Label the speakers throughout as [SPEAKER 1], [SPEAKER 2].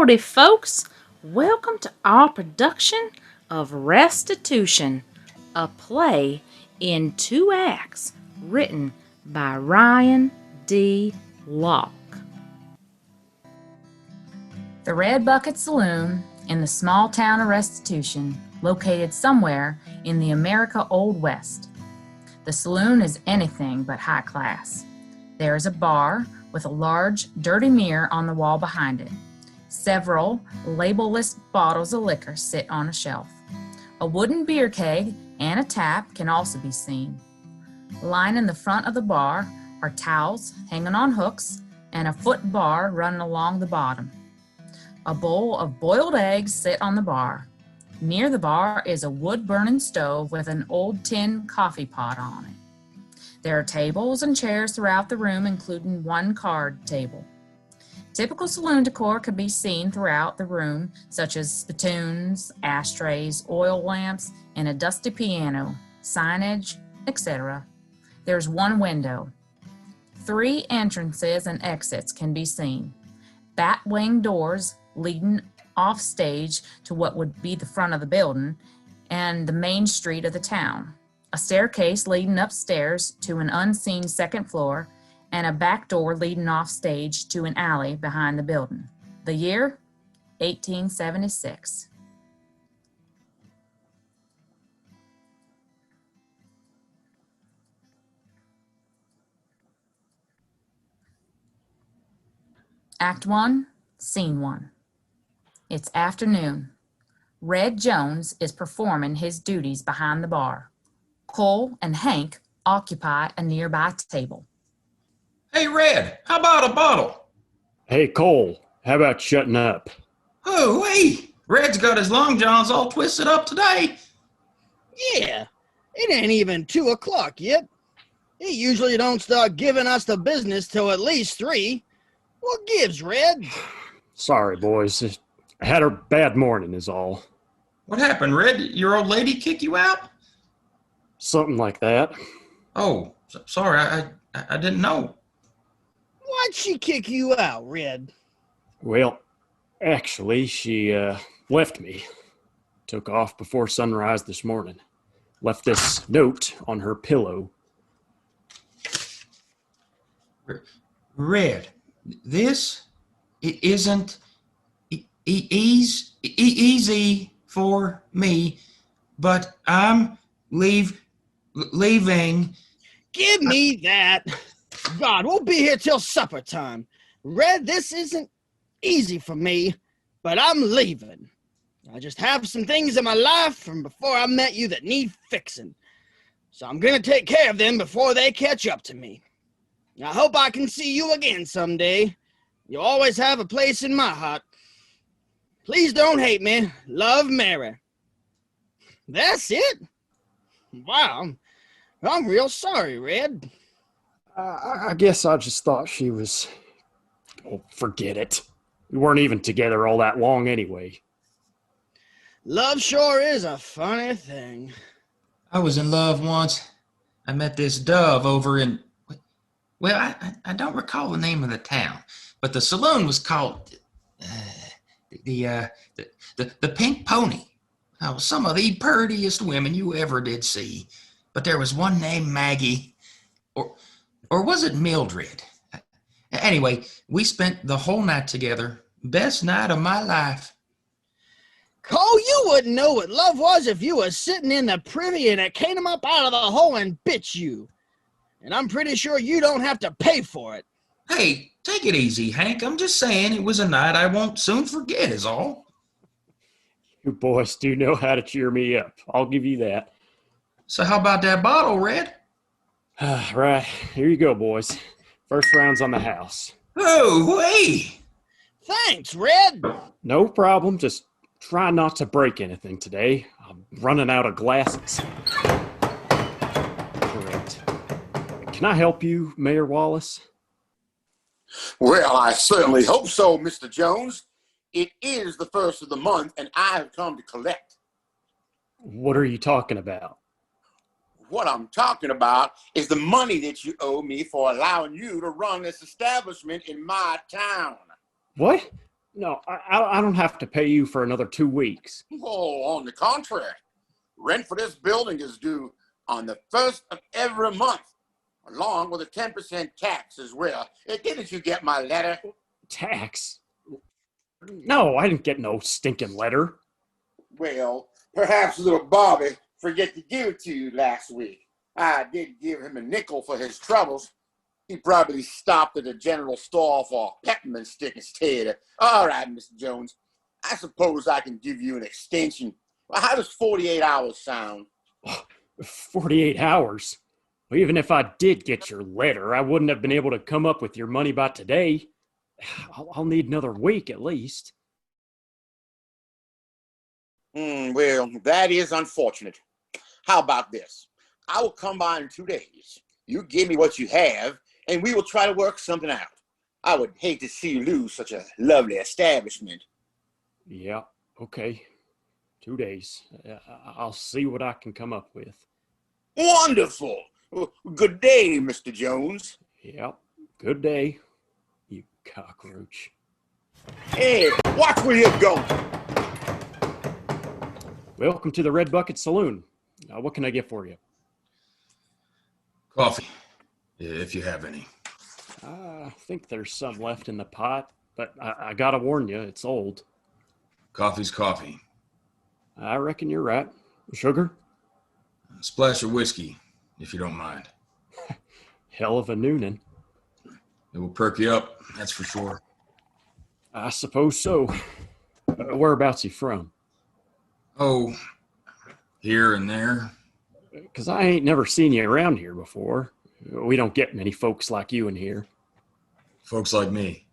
[SPEAKER 1] Howdy, folks. Welcome to our production of Restitution, a play in 2 acts written by Ryan D. Locke. The Red Bucket Saloon in the small town of Restitution, located somewhere in the America Old West. The saloon is anything but high class. There is a bar with a large, dirty mirror on the wall behind it. Several labelless bottles of liquor sit on a shelf. A wooden beer keg and a tap can also be seen. Lying in the front of the bar are towels hanging on hooks and a foot bar running along the bottom. A bowl of boiled eggs sit on the bar. Near the bar is a wood-burning stove with an old tin coffee pot on it. There are tables and chairs throughout the room, including one card table. Typical saloon decor can be seen throughout the room, such as spittoons, ashtrays, oil lamps, and a dusty piano, signage, etc. There's one window. 3 entrances and exits can be seen. Bat-wing doors leading off stage to what would be the front of the building and the main street of the town. A staircase leading upstairs to an unseen second floor, and a back door leading off stage to an alley behind the building. The year, 1876. Act 1, Scene 1. It's afternoon. Red Jones is performing his duties behind the bar. Cole and Hank occupy a nearby table.
[SPEAKER 2] Hey, Red, how about a bottle?
[SPEAKER 3] Hey, Cole, how about shutting up?
[SPEAKER 2] Oh, hey, Red's got his long johns all twisted up today.
[SPEAKER 4] Yeah, it ain't even 2 o'clock yet. He usually don't start giving us the business till at least 3. What gives, Red?
[SPEAKER 3] Sorry, boys. I had a bad morning is all.
[SPEAKER 2] What happened, Red? Your old lady kick you out?
[SPEAKER 3] Something like that.
[SPEAKER 2] Oh, sorry, I didn't know.
[SPEAKER 4] Why'd she kick you out, Red?
[SPEAKER 3] Well, actually, she left me. Took off before sunrise this morning. Left this note on her pillow.
[SPEAKER 2] Red, this it isn't easy for me, but I'm leaving.
[SPEAKER 4] Give me that. God, we'll be here till supper time. Red, this isn't easy for me, but I'm leaving. I just have some things in my life from before I met you that need fixing. So I'm going to take care of them before they catch up to me. I hope I can see you again someday. You always have a place in my heart. Please don't hate me. Love, Mary. That's it? Wow. I'm real sorry, Red.
[SPEAKER 3] I guess I just thought she was... Oh, forget it. We weren't even together all that long anyway.
[SPEAKER 4] Love sure is a funny thing.
[SPEAKER 2] I was in love once. I met this dove over in... Well, I don't recall the name of the town, but the saloon was called the Pink Pony. Oh, some of the purtiest women you ever did see. But there was one named Maggie, or was it Mildred? Anyway, we spent the whole night together. Best night of my life.
[SPEAKER 4] Cole, you wouldn't know what love was if you was sitting in the privy and it came up out of the hole and bit you. And I'm pretty sure you don't have to pay for it.
[SPEAKER 2] Hey, take it easy, Hank. I'm just saying it was a night I won't soon forget is all.
[SPEAKER 3] You boys do know how to cheer me up. I'll give you that.
[SPEAKER 2] So how about that bottle, Red?
[SPEAKER 3] Right, here you go, boys. First round's on the house.
[SPEAKER 2] Oh, hey!
[SPEAKER 4] Thanks, Red.
[SPEAKER 3] No problem, just try not to break anything today. I'm running out of glasses. Great. Can I help you, Mayor Wallace?
[SPEAKER 5] Well, I certainly hope so, Mr. Jones. It is the first of the month, and I have come to collect.
[SPEAKER 3] What are you talking about?
[SPEAKER 5] What I'm talking about is the money that you owe me for allowing you to run this establishment in my town.
[SPEAKER 3] What? No, I don't have to pay you for another 2 weeks.
[SPEAKER 5] Oh, on the contrary. Rent for this building is due on the 1st of every month, along with a 10% tax as well. Didn't you get my letter?
[SPEAKER 3] Tax? No, I didn't get no stinking letter.
[SPEAKER 5] Well, perhaps little Bobby forget to give it to you last week. I did give him a nickel for his troubles. He probably stopped at the general store for a peppermint stick instead. All right, Mr. Jones. I suppose I can give you an extension. Well, how does 48 hours sound?
[SPEAKER 3] 48 hours? Well, even if I did get your letter, I wouldn't have been able to come up with your money by today. I'll need another week at least.
[SPEAKER 5] Well, that is unfortunate. How about this? I will come by in 2 days. You give me what you have, and we will try to work something out. I would hate to see you lose such a lovely establishment.
[SPEAKER 3] Yeah, okay. 2 days. I'll see what I can come up with.
[SPEAKER 5] Wonderful. Good day, Mr. Jones.
[SPEAKER 3] Yep, good day, you cockroach.
[SPEAKER 5] Hey, watch where you're going.
[SPEAKER 3] Welcome to the Red Bucket Saloon. What can I get for you?
[SPEAKER 2] Coffee, if you have any.
[SPEAKER 3] I think there's some left in the pot, but I gotta warn you, it's old.
[SPEAKER 2] Coffee's coffee.
[SPEAKER 3] I reckon you're right. Sugar?
[SPEAKER 2] A splash of whiskey, if you don't mind.
[SPEAKER 3] Hell of a noonin'.
[SPEAKER 2] It will perk you up, that's for sure.
[SPEAKER 3] I suppose so. Whereabouts you from?
[SPEAKER 2] Oh, here and there.
[SPEAKER 3] 'Cause I ain't never seen you around here before. We don't get many folks like you in here.
[SPEAKER 2] Folks like me.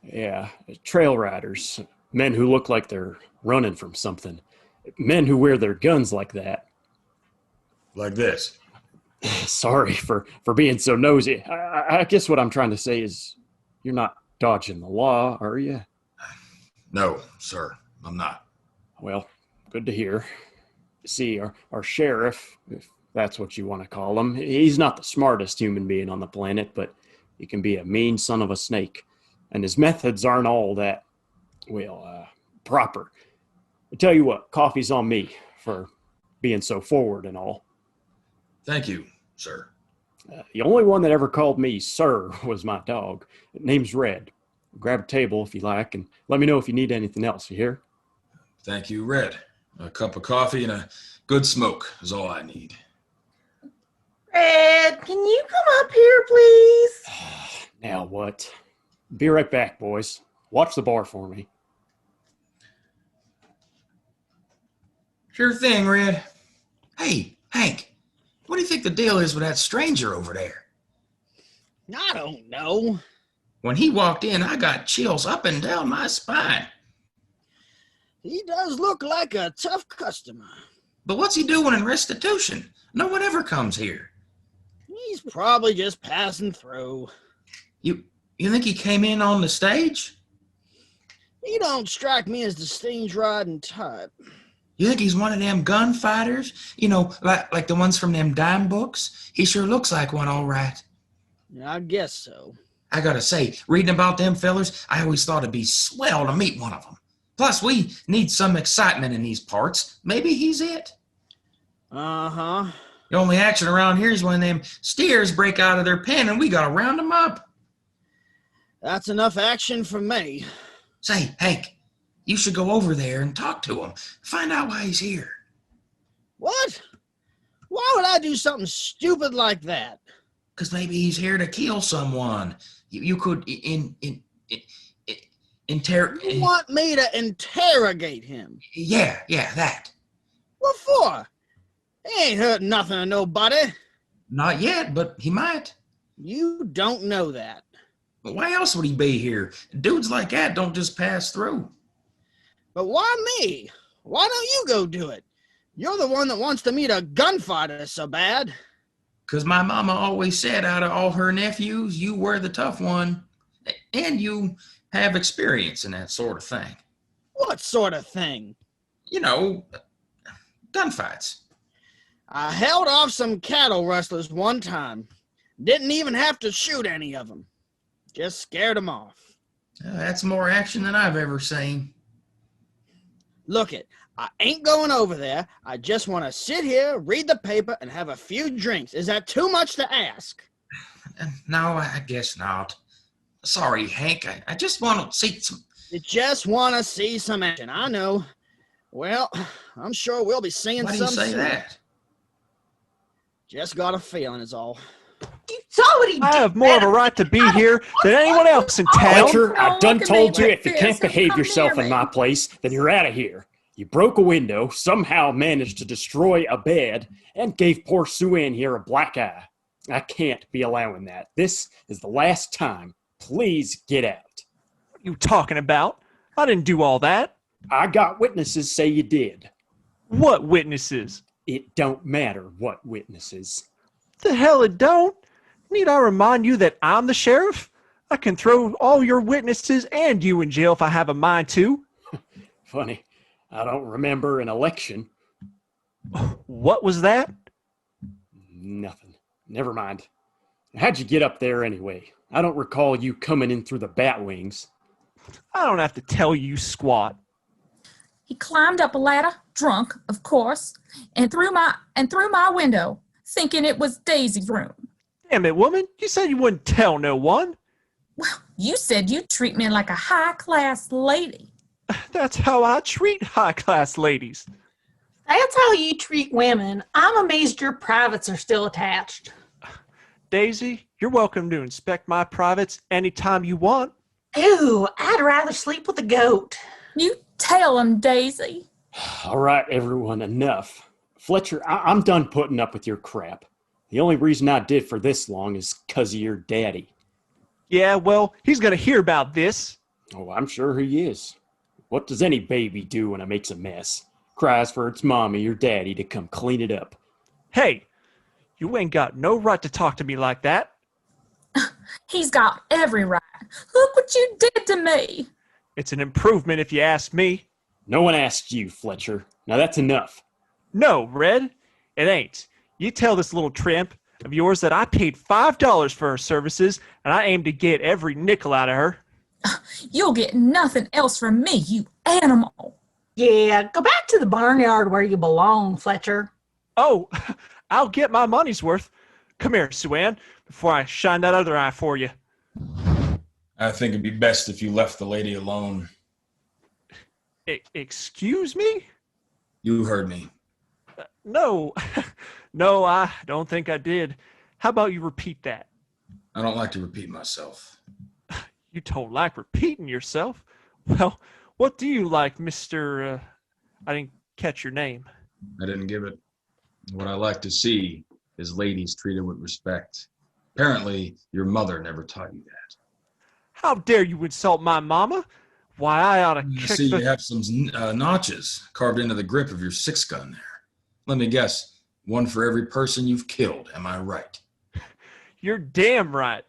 [SPEAKER 3] Yeah, trail riders. Men who look like they're running from something. Men who wear their guns like that.
[SPEAKER 2] Like this.
[SPEAKER 3] Sorry for being so nosy. I guess what I'm trying to say is you're not dodging the law, are you?
[SPEAKER 2] No, sir, I'm not.
[SPEAKER 3] Well, good to hear. See, our sheriff, if that's what you want to call him, he's not the smartest human being on the planet, but he can be a mean son of a snake. And his methods aren't all that, well, proper. I tell you what, coffee's on me for being so forward and all.
[SPEAKER 2] Thank you, sir.
[SPEAKER 3] The only one that ever called me sir was my dog. Name's Red. Grab a table if you like, and let me know if you need anything else, you hear?
[SPEAKER 2] Thank you, Red. A cup of coffee and a good smoke is all I need.
[SPEAKER 6] Red, can you come up here, please?
[SPEAKER 3] Now what? Be right back, boys. Watch the bar for me.
[SPEAKER 2] Sure thing, Red. Hey, Hank, what do you think the deal is with that stranger over there?
[SPEAKER 4] I don't know.
[SPEAKER 2] When he walked in, I got chills up and down my spine.
[SPEAKER 4] He does look like a tough customer.
[SPEAKER 2] But what's he doing in Restitution? No one ever comes here.
[SPEAKER 4] He's probably just passing through.
[SPEAKER 2] You think he came in on the stage?
[SPEAKER 4] He don't strike me as the stage-riding type.
[SPEAKER 2] You think he's one of them gunfighters? You know, like the ones from them dime books? He sure looks like one, all right.
[SPEAKER 4] I guess so.
[SPEAKER 2] I gotta say, reading about them fellers, I always thought it'd be swell to meet one of them. Plus, we need some excitement in these parts. Maybe he's it.
[SPEAKER 4] Uh-huh.
[SPEAKER 2] The only action around here is when them steers break out of their pen and we gotta round them up.
[SPEAKER 4] That's enough action for me.
[SPEAKER 2] Say, Hank, you should go over there and talk to him. Find out why he's here.
[SPEAKER 4] What? Why would I do something stupid like that?
[SPEAKER 2] Because maybe he's here to kill someone. You could
[SPEAKER 4] You want me to interrogate him?
[SPEAKER 2] Yeah, that.
[SPEAKER 4] What for? He ain't hurt nothing to nobody.
[SPEAKER 2] Not yet, but he might.
[SPEAKER 4] You don't know that.
[SPEAKER 2] But why else would he be here? Dudes like that don't just pass through.
[SPEAKER 4] But why me? Why don't you go do it? You're the one that wants to meet a gunfighter so bad.
[SPEAKER 2] Because my mama always said out of all her nephews, you were the tough one. And you have experience in that sort of thing.
[SPEAKER 4] What sort of thing?
[SPEAKER 2] You know, gunfights.
[SPEAKER 4] I held off some cattle rustlers one time. Didn't even have to shoot any of them. Just scared them off.
[SPEAKER 2] That's more action than I've ever seen.
[SPEAKER 4] Look it, I ain't going over there. I just want to sit here, read the paper, and have a few drinks. Is that too much to ask?
[SPEAKER 2] No, I guess not. Sorry, Hank. I just want to see some...
[SPEAKER 4] You just want to see some action, I know. Well, I'm sure we'll be seeing
[SPEAKER 2] Why do
[SPEAKER 4] some
[SPEAKER 2] you say
[SPEAKER 4] soon.
[SPEAKER 2] that?
[SPEAKER 4] Just got a feeling is all.
[SPEAKER 6] You saw what he did.
[SPEAKER 7] I have more of a right to be here than anyone else in town.
[SPEAKER 3] Fletcher,
[SPEAKER 1] Don't
[SPEAKER 3] I done
[SPEAKER 1] look at me
[SPEAKER 3] told you
[SPEAKER 1] like
[SPEAKER 3] if you
[SPEAKER 1] this
[SPEAKER 3] can't
[SPEAKER 1] and
[SPEAKER 3] behave
[SPEAKER 1] come
[SPEAKER 3] yourself
[SPEAKER 1] near
[SPEAKER 3] in
[SPEAKER 1] me.
[SPEAKER 3] my place, then you're out of here. You broke a window, somehow managed to destroy a bed, and gave poor Sue Ann here a black eye. I can't be allowing that. This is the last time. Please get out.
[SPEAKER 7] What are you talking about? I didn't do all that.
[SPEAKER 3] I got witnesses say you did.
[SPEAKER 7] What witnesses?
[SPEAKER 3] It don't matter what witnesses.
[SPEAKER 7] The hell it don't. Need I remind you that I'm the sheriff? I can throw all your witnesses and you in jail if I have a mind to.
[SPEAKER 3] Funny, I don't remember an election.
[SPEAKER 7] What was that?
[SPEAKER 3] Nothing. Never mind. How'd you get up there anyway? I don't recall you coming in through the bat wings.
[SPEAKER 7] I don't have to tell you squat.
[SPEAKER 1] He climbed up a ladder, drunk, of course, and through my window, thinking it was Daisy's room.
[SPEAKER 7] Damn it, woman. You said you wouldn't tell no one.
[SPEAKER 1] Well, you said you'd treat me like a high-class lady.
[SPEAKER 7] That's how I treat high-class ladies.
[SPEAKER 6] That's how you treat women. I'm amazed your privates are still attached.
[SPEAKER 7] Daisy, you're welcome to inspect my privates anytime you want.
[SPEAKER 6] Ew, I'd rather sleep with a goat.
[SPEAKER 1] You tell him, Daisy.
[SPEAKER 3] All right, everyone, enough. Fletcher, I'm done putting up with your crap. The only reason I did for this long is 'cause of your daddy.
[SPEAKER 7] Yeah, well, he's going to hear about this.
[SPEAKER 3] Oh, I'm sure he is. What does any baby do when it makes a mess? Cries for its mommy or daddy to come clean it up.
[SPEAKER 7] Hey, you ain't got no right to talk to me like that.
[SPEAKER 1] He's got every right. Look what you did to me.
[SPEAKER 7] It's an improvement if you ask me.
[SPEAKER 3] No one asked you, Fletcher. Now that's enough.
[SPEAKER 7] No, Red, it ain't. You tell this little tramp of yours that I paid $5 for her services and I aim to get every nickel out of her.
[SPEAKER 1] You'll get nothing else from me, you animal.
[SPEAKER 6] Yeah, go back to the barnyard where you belong, Fletcher.
[SPEAKER 7] Oh, I'll get my money's worth. Come here, Sue Ann, before I shine that other eye for you.
[SPEAKER 8] I think it'd be best if you left the lady alone.
[SPEAKER 7] Excuse me?
[SPEAKER 8] You heard me.
[SPEAKER 7] No, no, I don't think I did. How about you repeat that?
[SPEAKER 8] I don't like to repeat myself.
[SPEAKER 7] You don't like repeating yourself? Well, what do you like, Mr. I didn't catch your name.
[SPEAKER 8] I didn't give it. What I like to see is ladies treated with respect. Apparently, your mother never taught you that.
[SPEAKER 7] How dare you insult my mama? Why, I ought to
[SPEAKER 8] I
[SPEAKER 7] kick
[SPEAKER 8] see
[SPEAKER 7] the...
[SPEAKER 8] you have some notches carved into the grip of your 6-gun there. Let me guess, one for every person you've killed, am I right?
[SPEAKER 7] You're damn right.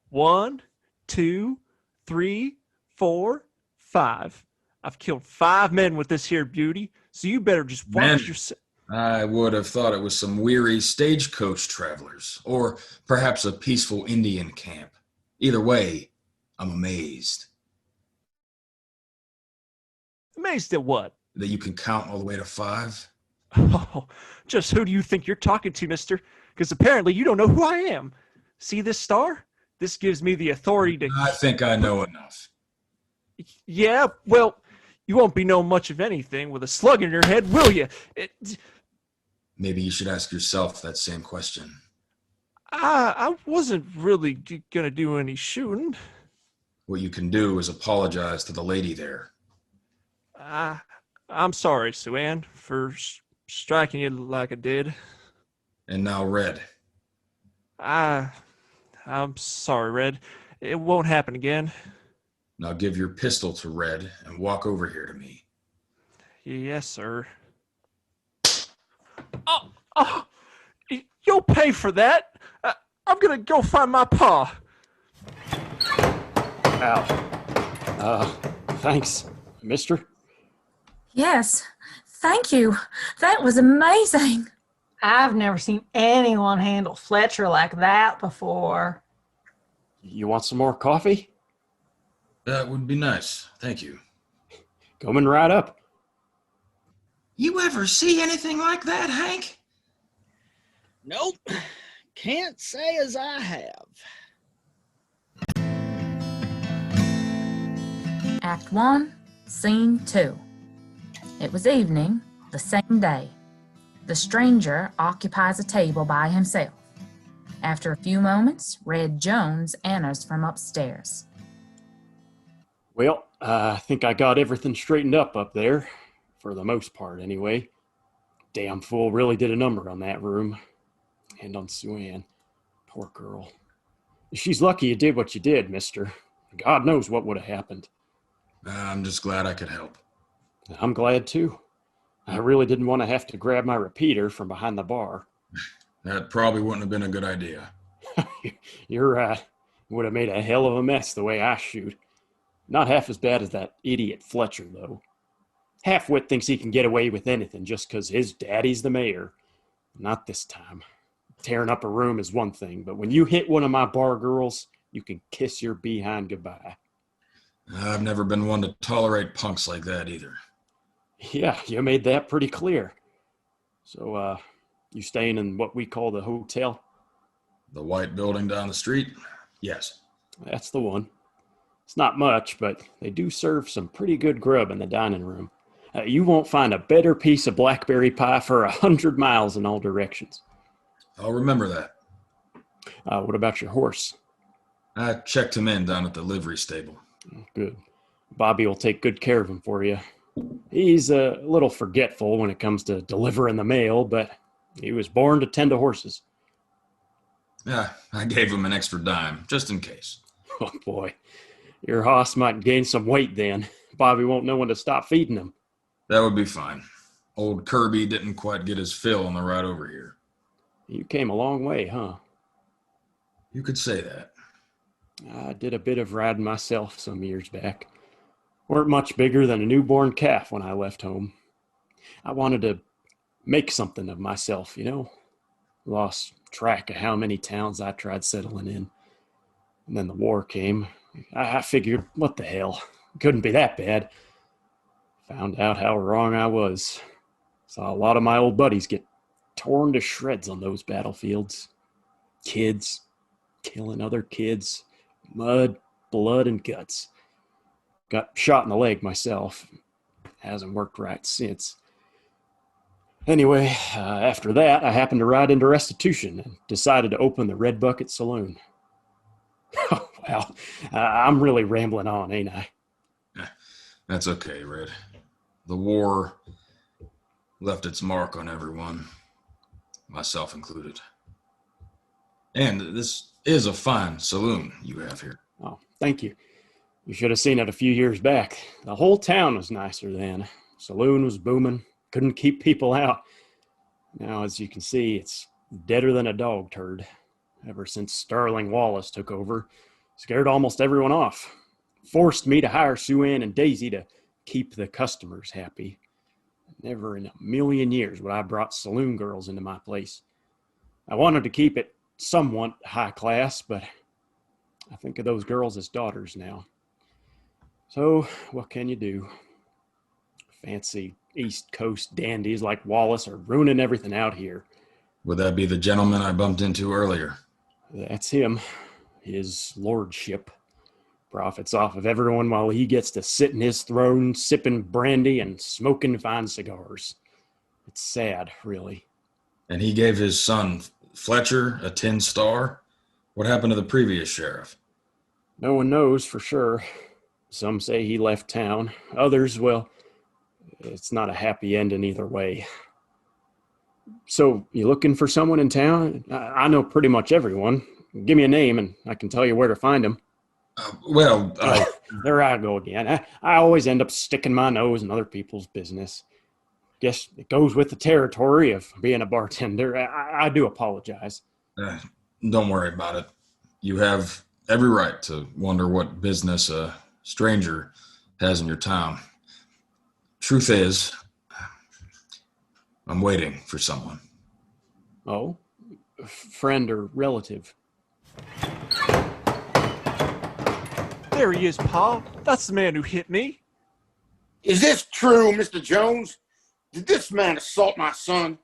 [SPEAKER 7] 1, 2, 3, 4, 5. I've killed 5 men with this here beauty, so you better just watch yourself.
[SPEAKER 8] I would have thought it was some weary stagecoach travelers, or perhaps a peaceful Indian camp. Either way, I'm amazed
[SPEAKER 7] Amazed at what?
[SPEAKER 8] that you can count all the way to 5.
[SPEAKER 7] Oh, just who do you think you're talking to, mister? Because apparently you don't know who I am. See this star? This gives me the authority to...
[SPEAKER 8] I think I know enough.
[SPEAKER 7] Yeah, well, you won't be knowing much of anything with a slug in your head, will you?
[SPEAKER 8] Maybe you should ask yourself that same question.
[SPEAKER 7] I wasn't really going to do any shooting.
[SPEAKER 8] What you can do is apologize to the lady there.
[SPEAKER 7] I'm sorry, Sue Ann, for striking you like I did.
[SPEAKER 8] And now, Red.
[SPEAKER 7] I'm sorry, Red. It won't happen again.
[SPEAKER 8] Now give your pistol to Red and walk over here to me.
[SPEAKER 7] Yes, sir. Oh, you'll pay for that. I'm gonna go find my pa.
[SPEAKER 3] Ow. Thanks, mister.
[SPEAKER 1] Yes, thank you. That was amazing.
[SPEAKER 6] I've never seen anyone handle Fletcher like that before.
[SPEAKER 3] You want some more coffee?
[SPEAKER 8] That would be nice. Thank you.
[SPEAKER 3] Coming right up.
[SPEAKER 2] You ever see anything like that, Hank?
[SPEAKER 4] Nope. Can't say as I have.
[SPEAKER 1] Act 1, Scene 2. It was evening, the same day. The stranger occupies a table by himself. After a few moments, Red Jones enters from upstairs.
[SPEAKER 3] Well, I think I got everything straightened up there, for the most part anyway. Damn fool really did a number on that room. And on Sue Ann. Poor girl. She's lucky you did what you did, mister. God knows what would have happened.
[SPEAKER 8] I'm just glad I could help.
[SPEAKER 3] I'm glad too. I really didn't want to have to grab my repeater from behind the bar.
[SPEAKER 8] That probably wouldn't have been a good idea.
[SPEAKER 3] You're right. Would have made a hell of a mess the way I shoot. Not half as bad as that idiot Fletcher, though. Half-wit thinks he can get away with anything just because his daddy's the mayor. Not this time. Tearing up a room is one thing, but when you hit one of my bar girls, you can kiss your behind goodbye.
[SPEAKER 8] I've never been one to tolerate punks like that either.
[SPEAKER 3] Yeah, you made that pretty clear. So, you staying in what we call the hotel?
[SPEAKER 8] The white building down the street? Yes.
[SPEAKER 3] That's the one. It's not much, but they do serve some pretty good grub in the dining room. You won't find a better piece of blackberry pie for 100 miles in all directions.
[SPEAKER 8] I'll remember that.
[SPEAKER 3] What about your horse?
[SPEAKER 8] I checked him in down at the livery stable.
[SPEAKER 3] Good. Bobby will take good care of him for you. He's a little forgetful when it comes to delivering the mail, but he was born to tend to horses.
[SPEAKER 8] Yeah, I gave him an extra dime, just in case.
[SPEAKER 3] Oh, boy. Your hoss might gain some weight then. Bobby won't know when to stop feeding him.
[SPEAKER 8] That would be fine. Old Kirby didn't quite get his fill on the ride over here.
[SPEAKER 3] You came a long way, huh?
[SPEAKER 8] You could say that.
[SPEAKER 3] I did a bit of riding myself some years back. Weren't much bigger than a newborn calf when I left home. I wanted to make something of myself, you know? Lost track of how many towns I tried settling in. And then the war came. I figured, what the hell? Couldn't be that bad. Found out how wrong I was. Saw a lot of my old buddies get torn to shreds on those battlefields. Kids killing other kids. Mud, blood, and guts. Got shot in the leg myself. Hasn't worked right since. Anyway, after that, I happened to ride into Restitution and decided to open the Red Bucket Saloon. Oh, well, I'm really rambling on, ain't I?
[SPEAKER 8] That's okay, Red. The war left its mark on everyone, myself included. And this is a fine saloon you have here.
[SPEAKER 3] Oh, thank you. You should have seen it a few years back. The whole town was nicer then. Saloon was booming. Couldn't keep people out. Now, as you can see, it's deader than a dog turd. Ever since Sterling Wallace took over, scared almost everyone off. Forced me to hire Sue Ann and Daisy to keep the customers happy. Never in a million years would I brought saloon girls into my place. I wanted to keep it somewhat high class, but I think of those girls as daughters now. So, what can you do? Fancy East Coast dandies like Wallace are ruining everything out here.
[SPEAKER 8] Would that be the gentleman I bumped into earlier?
[SPEAKER 3] That's him. His lordship. Profits off of everyone while he gets to sit in his throne, sipping brandy and smoking fine cigars. It's sad, really.
[SPEAKER 8] And he gave his son, Fletcher, a 10 star? What happened to the previous sheriff?
[SPEAKER 3] No one knows for sure. Some say he left town. Others, well, it's not a happy ending either way. So, you looking for someone in town? I know pretty much everyone. Give me a name and I can tell you where to find them. There I go again. I always end up sticking my nose in other people's business. Guess it goes with the territory of being a bartender. I do apologize.
[SPEAKER 8] Don't worry about it. You have every right to wonder what business a stranger has in your town. Truth is, I'm waiting for someone.
[SPEAKER 3] Oh? Friend or relative?
[SPEAKER 7] There he is, Pa. That's the man who hit me.
[SPEAKER 5] Is this true, Mr. Jones? Did this man assault my son?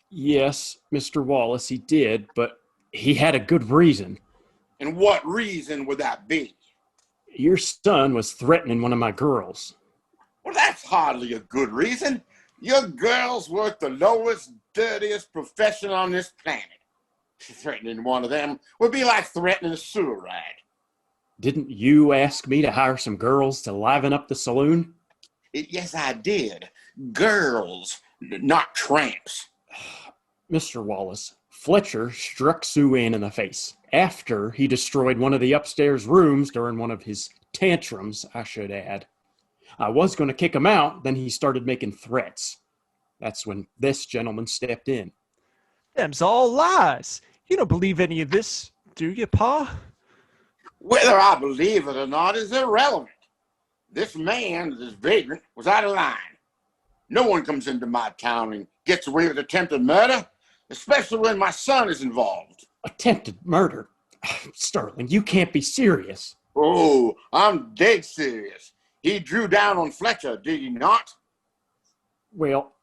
[SPEAKER 3] Yes, Mr. Wallace, he did, but he had a good reason.
[SPEAKER 5] And what reason would that be?
[SPEAKER 3] Your son was threatening one of my girls.
[SPEAKER 5] Well, that's hardly a good reason. Your girls work the lowest, dirtiest profession on this planet. Threatening one of them would be like threatening a sewer rat.
[SPEAKER 3] Didn't you ask me to hire some girls to liven up the saloon?
[SPEAKER 5] Yes, I did. Girls, not tramps.
[SPEAKER 3] Mr. Wallace, Fletcher struck Sue Ann in the face after he destroyed one of the upstairs rooms during one of his tantrums, I should add. I was going to kick him out, then he started making threats. That's when this gentleman stepped in.
[SPEAKER 7] Them's all lies. You don't believe any of this, do you, Pa?
[SPEAKER 5] Whether I believe it or not is irrelevant. This man, this vagrant, was out of line. No one comes into my town and gets away with attempted murder, especially when my son is involved.
[SPEAKER 3] Attempted murder? Sterling, you can't be serious.
[SPEAKER 5] Oh, I'm dead serious. He drew down on Fletcher, did he not?
[SPEAKER 3] Well,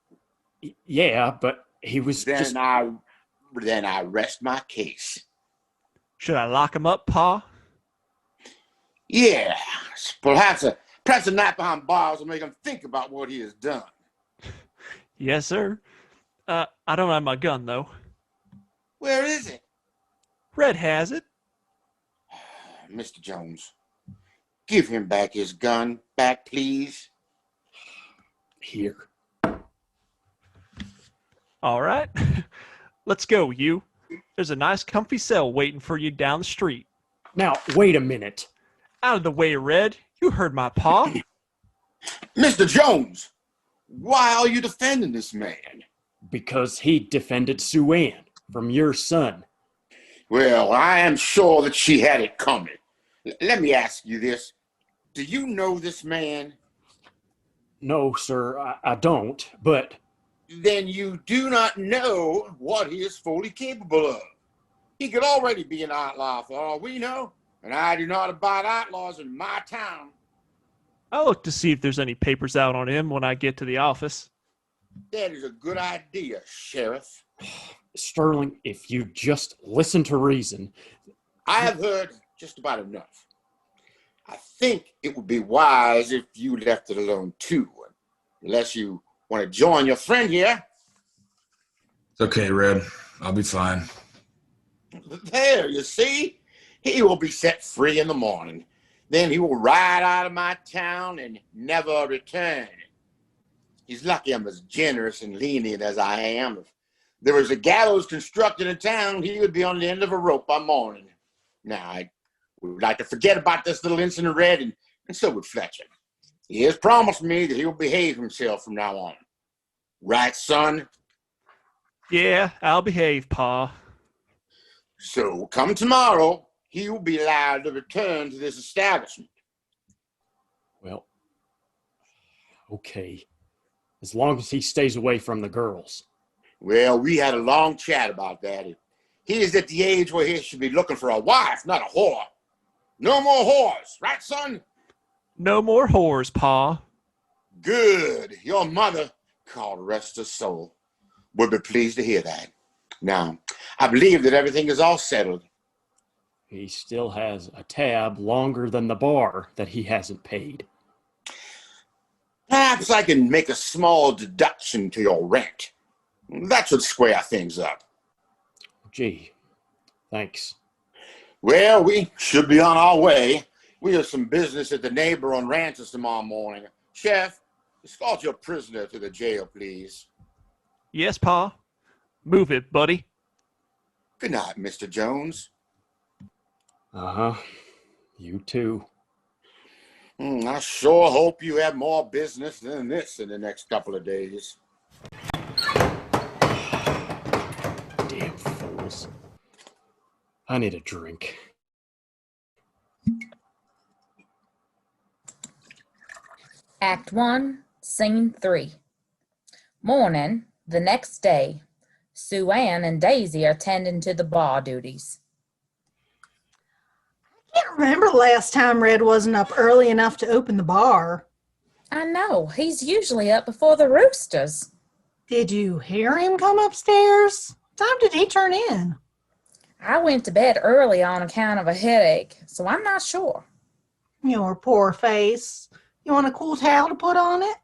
[SPEAKER 3] yeah, but he was
[SPEAKER 5] Then I rest my case.
[SPEAKER 7] Should I lock him up, Pa?
[SPEAKER 5] Yeah, perhaps a night behind bars will make him think about what he has done.
[SPEAKER 7] Yes, sir. I don't have my gun, though.
[SPEAKER 5] Where is it?
[SPEAKER 7] Red has it.
[SPEAKER 5] Mr. Jones, give him back his gun. Back, please.
[SPEAKER 3] Here.
[SPEAKER 7] All right. Let's go, you. There's a nice comfy cell waiting for you down the street.
[SPEAKER 3] Now, wait a minute.
[SPEAKER 7] Out of the way, Red. You heard my Pa.
[SPEAKER 5] Mr. Jones, why are you defending this man?
[SPEAKER 3] Because he defended Sue Ann from your son.
[SPEAKER 5] Well, I am sure that she had it coming. Let me ask you this. Do you know this man?
[SPEAKER 3] No, sir, I don't, but...
[SPEAKER 5] Then you do not know what he is fully capable of. He could already be an outlaw for all we know, and I do not abide outlaws in my town.
[SPEAKER 7] I'll look to see if there's any papers out on him when I get to the office.
[SPEAKER 5] That is a good idea, Sheriff.
[SPEAKER 3] Sterling, if you just listen to reason...
[SPEAKER 5] I have heard just about enough. I think it would be wise if you left it alone too, unless you want to join your friend here.
[SPEAKER 8] It's okay, Red. I'll be fine.
[SPEAKER 5] There, you see? He will be set free in the morning. Then he will ride out of my town and never return. He's lucky I'm as generous and lenient as I am. If there was a gallows constructed in town, he would be on the end of a rope by morning. Now, I would like to forget about this little incident, Red, and so would Fletcher. He has promised me that he will behave himself from now on. Right, son?
[SPEAKER 7] Yeah, I'll behave, Pa.
[SPEAKER 5] So, come tomorrow, he will be allowed to return to this establishment.
[SPEAKER 3] Well, okay. As long as he stays away from the girls.
[SPEAKER 5] Well, we had a long chat about that. He is at the age where he should be looking for a wife, not a whore. No more whores, right, son?
[SPEAKER 7] No more whores, Pa.
[SPEAKER 5] Good. Your mother, God rest her soul, would be pleased to hear that. Now, I believe that everything is all settled.
[SPEAKER 3] He still has a tab longer than the bar that he hasn't paid.
[SPEAKER 5] Perhaps I can make a small deduction to your rent. That should square things up.
[SPEAKER 3] Gee, thanks.
[SPEAKER 5] Well, we should be on our way. We have some business at the neighbor on Ranches tomorrow morning. Chef, escort your prisoner to the jail, please.
[SPEAKER 7] Yes, Pa. Move it, buddy.
[SPEAKER 5] Good night, Mr. Jones.
[SPEAKER 3] Uh-huh. You too.
[SPEAKER 5] I sure hope you have more business than this in the next couple of days.
[SPEAKER 3] Damn fools. I need a drink.
[SPEAKER 1] Act 1, Scene 3. Morning, the next day. Sue Ann and Daisy are tending to the bar duties.
[SPEAKER 6] Can't remember the last time Red wasn't up early enough to open the bar.
[SPEAKER 1] I know, he's usually up before the roosters.
[SPEAKER 6] Did you hear him come upstairs? What time did he turn in?
[SPEAKER 1] I went to bed early on account of a headache, so I'm not sure.
[SPEAKER 6] Your poor face. You want a cool towel to put on it?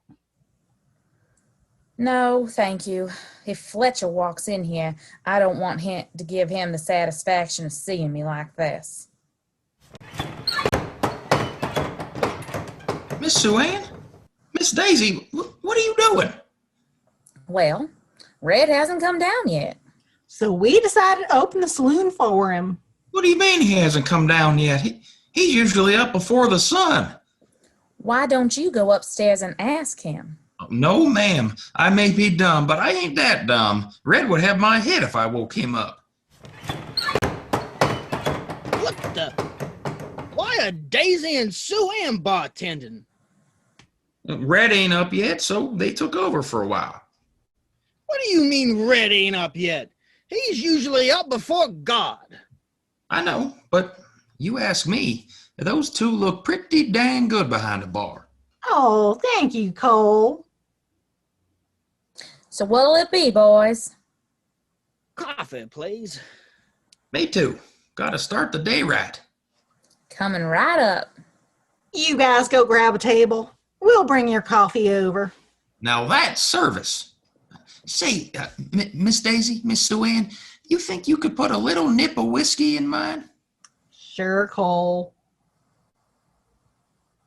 [SPEAKER 1] No, thank you. If Fletcher walks in here, I don't want him to give him the satisfaction of seeing me like this.
[SPEAKER 2] Miss Sue Ann? Miss Daisy, what are you doing?
[SPEAKER 1] Well, Red hasn't come down yet.
[SPEAKER 6] So we decided to open the saloon for him.
[SPEAKER 2] What do you mean he hasn't come down yet? He's usually up before the sun.
[SPEAKER 1] Why don't you go upstairs and ask him?
[SPEAKER 2] No, ma'am. I may be dumb, but I ain't that dumb. Red would have my head if I woke him up.
[SPEAKER 4] What the? Why are Daisy and Sue Ann bartending?
[SPEAKER 2] Red ain't up yet, so they took over for a while.
[SPEAKER 4] What do you mean Red ain't up yet? He's usually up before God.
[SPEAKER 2] I know, but you ask me, those two look pretty dang good behind the bar.
[SPEAKER 6] Oh, thank you, Cole.
[SPEAKER 1] So what'll it be, boys?
[SPEAKER 4] Coffee, please.
[SPEAKER 2] Me too. Gotta start the day right.
[SPEAKER 1] Coming right up.
[SPEAKER 6] You guys go grab a table. We'll bring your coffee over.
[SPEAKER 2] Now that's service. Say, Miss Daisy, Miss Sue Ann, you think you could put a little nip of whiskey in mine?
[SPEAKER 6] Sure, Cole.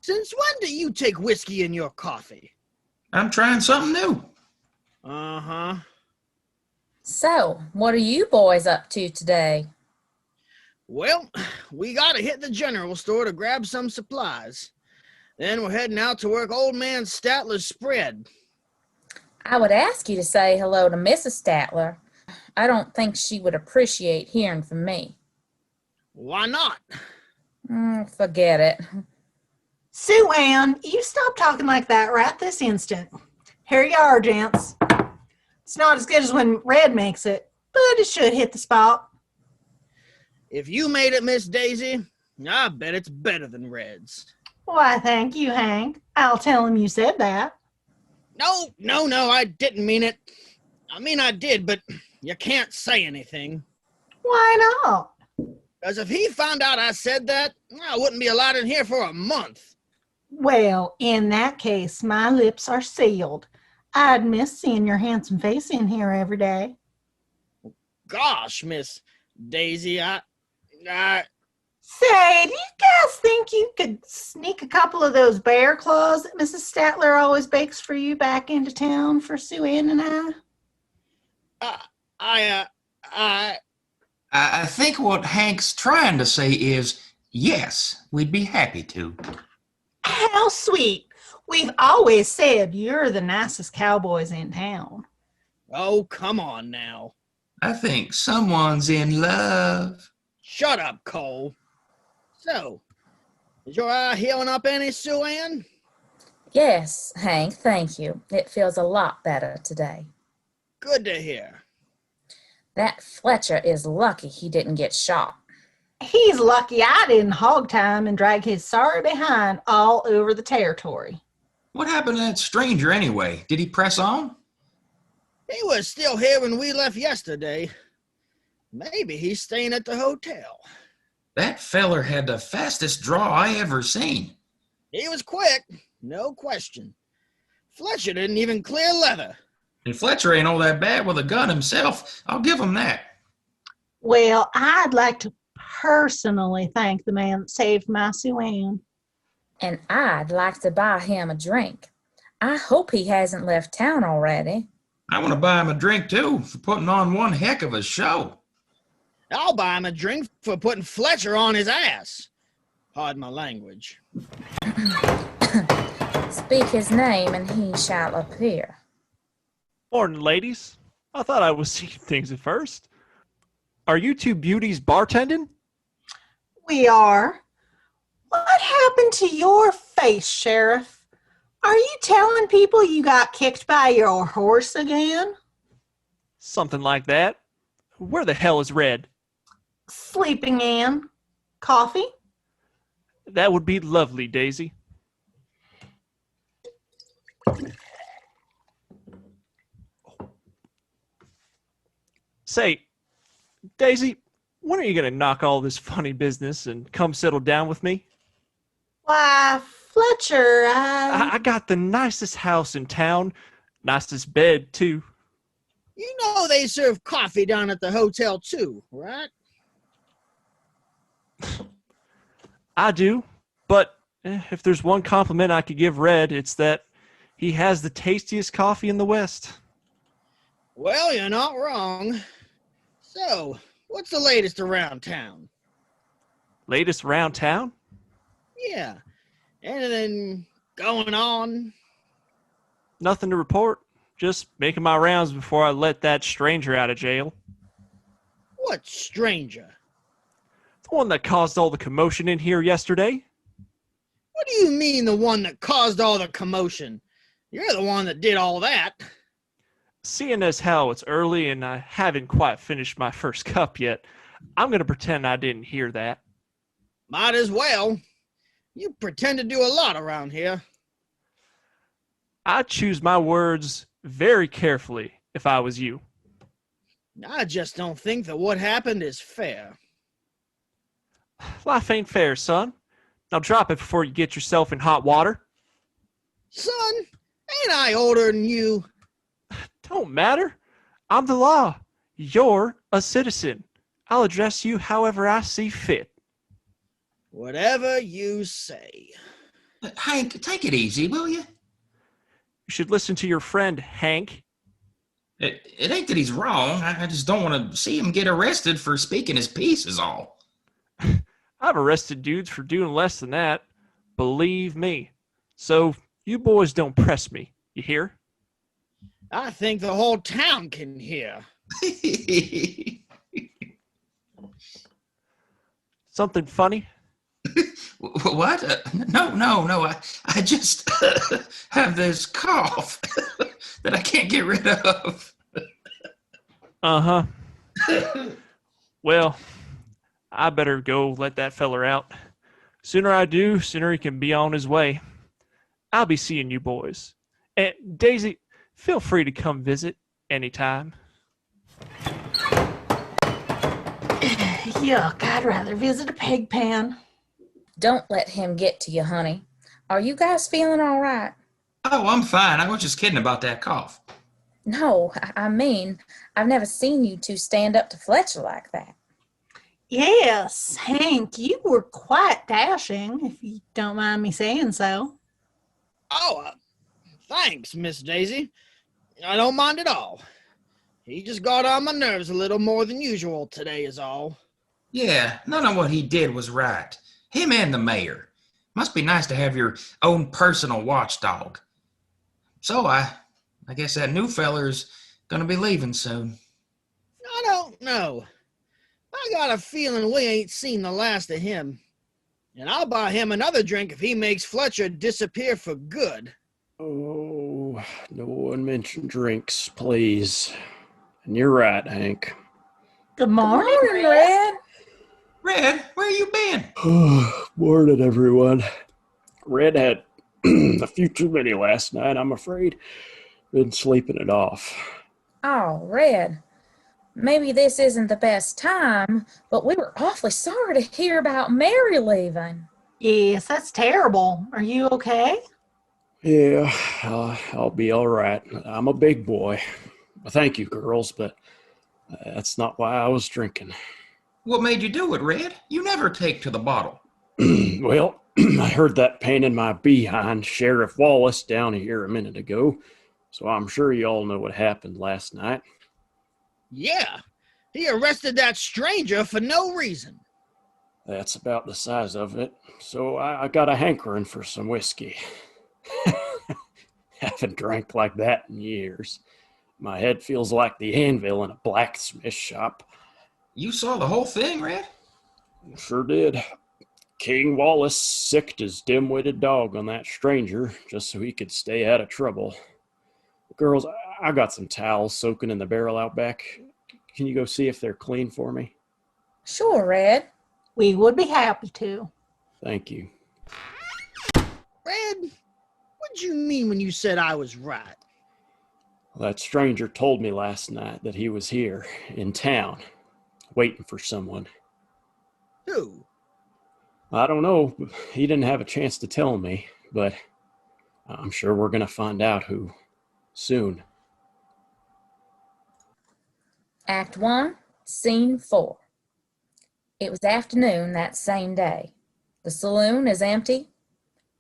[SPEAKER 4] Since when do you take whiskey in your coffee?
[SPEAKER 2] I'm trying something new.
[SPEAKER 4] Uh-huh.
[SPEAKER 1] So, what are you boys up to today?
[SPEAKER 4] Well, we gotta hit the general store to grab some supplies. Then we're heading out to work Old Man Statler's spread.
[SPEAKER 1] I would ask you to say hello to Mrs. Statler. I don't think she would appreciate hearing from me.
[SPEAKER 4] Why not?
[SPEAKER 1] Forget it.
[SPEAKER 6] Sue Ann, you stop talking like that right this instant. Here you are, gents. It's not as good as when Red makes it, but it should hit the spot.
[SPEAKER 4] If you made it, Miss Daisy, I bet it's better than Red's.
[SPEAKER 6] Why, thank you, Hank. I'll tell him you said that.
[SPEAKER 4] No, I didn't mean it. I mean, I did, but you can't say anything.
[SPEAKER 6] Why not?
[SPEAKER 4] Because if he found out I said that, I wouldn't be allowed in here for a month.
[SPEAKER 6] Well, in that case, my lips are sealed. I'd miss seeing your handsome face in here every day.
[SPEAKER 4] Gosh, Miss Daisy, I...
[SPEAKER 6] Say, do you guys think you could sneak a couple of those bear claws that Mrs. Statler always bakes for you back into town for Sue Ann and I?
[SPEAKER 2] I think what Hank's trying to say is, yes, we'd be happy to.
[SPEAKER 6] How sweet. We've always said you're the nicest cowboys in town.
[SPEAKER 4] Oh, come on now.
[SPEAKER 2] I think someone's in love.
[SPEAKER 4] Shut up, Cole. So, is your eye healing up any, Sue Ann?
[SPEAKER 1] Yes, Hank, thank you. It feels a lot better today.
[SPEAKER 4] Good to hear.
[SPEAKER 1] That Fletcher is lucky he didn't get shot.
[SPEAKER 6] He's lucky I didn't hog tie him and drag his sorry behind all over the territory.
[SPEAKER 2] What happened to that stranger anyway? Did he press on?
[SPEAKER 4] He was still here when we left yesterday. Maybe he's staying at the hotel.
[SPEAKER 2] That feller had the fastest draw I ever seen.
[SPEAKER 4] He was quick, no question. Fletcher didn't even clear leather.
[SPEAKER 2] And Fletcher ain't all that bad with a gun himself. I'll give him that.
[SPEAKER 6] Well, I'd like to personally thank the man that saved my Sue Ann.
[SPEAKER 1] And I'd like to buy him a drink. I hope he hasn't left town already.
[SPEAKER 2] I want to buy him a drink too for putting on one heck of a show.
[SPEAKER 4] I'll buy him a drink for putting Fletcher on his ass. Pardon my language.
[SPEAKER 1] Speak his name and he shall appear.
[SPEAKER 7] Morning, ladies. I thought I was seeing things at first. Are you two beauties bartending?
[SPEAKER 6] We are. What happened to your face, Sheriff? Are you telling people you got kicked by your horse again?
[SPEAKER 7] Something like that. Where the hell is Red?
[SPEAKER 6] Sleeping in. Coffee?
[SPEAKER 7] That would be lovely, Daisy. Say, Daisy, when are you going to knock all this funny business and come settle down with me?
[SPEAKER 6] Why, Fletcher,
[SPEAKER 7] I got the nicest house in town, nicest bed, too.
[SPEAKER 4] You know they serve coffee down at the hotel too, right?
[SPEAKER 7] I do, but if there's one compliment I could give Red, it's that he has the tastiest coffee in the West.
[SPEAKER 4] Well, you're not wrong. So, what's the latest around town?
[SPEAKER 7] Latest around town?
[SPEAKER 4] Yeah. Anything going on?
[SPEAKER 7] Nothing to report. Just making my rounds before I let that stranger out of jail.
[SPEAKER 4] What stranger?
[SPEAKER 7] The one that caused all the commotion in here yesterday.
[SPEAKER 4] What do you mean the one that caused all the commotion? You're the one that did all that.
[SPEAKER 7] Seeing as how it's early and I haven't quite finished my first cup yet, I'm going to pretend I didn't hear that.
[SPEAKER 4] Might as well. You pretend to do a lot around here.
[SPEAKER 7] I'd choose my words very carefully if I was you.
[SPEAKER 4] I just don't think that what happened is fair.
[SPEAKER 7] Life ain't fair, son. Now drop it before you get yourself in hot water.
[SPEAKER 4] Son, ain't I older than you?
[SPEAKER 7] Don't matter. I'm the law. You're a citizen. I'll address you however I see fit.
[SPEAKER 4] Whatever you say.
[SPEAKER 2] Hank, take it easy, will you?
[SPEAKER 7] You should listen to your friend, Hank.
[SPEAKER 2] It ain't that he's wrong. I just don't want to see him get arrested for speaking his piece is all.
[SPEAKER 7] I've arrested dudes for doing less than that. Believe me. So you boys don't press me. You hear?
[SPEAKER 4] I think the whole town can hear.
[SPEAKER 7] Something funny?
[SPEAKER 2] What? No. I just have this cough that I can't get rid of.
[SPEAKER 7] Uh-huh. Well, I better go let that feller out. Sooner I do, sooner he can be on his way. I'll be seeing you boys. And Daisy, feel free to come visit anytime.
[SPEAKER 6] yuck, I'd rather visit a pig pen.
[SPEAKER 1] Don't let him get to you, honey. Are you guys feeling all right?
[SPEAKER 2] Oh, I'm fine. I was just kidding about that cough.
[SPEAKER 1] No, I mean, I've never seen you two stand up to Fletcher like that.
[SPEAKER 6] Yes, Hank, you were quite dashing, if you don't mind me saying so.
[SPEAKER 4] Oh, thanks, Miss Daisy. I don't mind at all. He just got on my nerves a little more than usual today is all.
[SPEAKER 2] Yeah, none of what he did was right. Him and the mayor. Must be nice to have your own personal watchdog. So I guess that new feller's gonna be leaving soon.
[SPEAKER 4] I don't know. I got a feeling we ain't seen the last of him. And I'll buy him another drink if he makes Fletcher disappear for good.
[SPEAKER 3] Oh, no one mention drinks, please. And you're right, Hank.
[SPEAKER 6] Good morning,
[SPEAKER 1] Morning,
[SPEAKER 6] Red.
[SPEAKER 2] Red, where you been?
[SPEAKER 3] Morning, everyone. Red had a few too many last night, I'm afraid. Been sleeping it off.
[SPEAKER 1] Oh, Red, maybe this isn't the best time, but we were awfully sorry to hear about Mary leaving.
[SPEAKER 6] Yes, that's terrible. Are you okay?
[SPEAKER 3] Yeah, I'll be all right. I'm a big boy. Thank you, girls, but that's not why I was drinking.
[SPEAKER 2] What made you do it, Red? You never take to the bottle.
[SPEAKER 3] Well, I heard that pain in my behind Sheriff Wallace down here a minute ago, so I'm sure you all know what happened last night.
[SPEAKER 4] Yeah, he arrested that stranger for no reason.
[SPEAKER 3] That's about the size of it, so I got a hankering for some whiskey. Haven't drank like that in years. My head feels like the anvil in a blacksmith shop.
[SPEAKER 2] You saw the whole thing, Red?
[SPEAKER 3] Sure did. King Wallace sicked his dim-witted dog on that stranger just so he could stay out of trouble. Girls, I got some towels soaking in the barrel out back. Can you go see if they're clean for me?
[SPEAKER 1] Sure, Red.
[SPEAKER 6] We would be happy to.
[SPEAKER 3] Thank you.
[SPEAKER 4] Red, what'd you mean when you said I was right?
[SPEAKER 3] That stranger told me last night that he was here in town, waiting for someone.
[SPEAKER 4] Who?
[SPEAKER 3] I don't know. He didn't have a chance to tell me, but I'm sure we're going to find out who soon.
[SPEAKER 1] Act 1, Scene 4. It was afternoon that same day. The saloon is empty.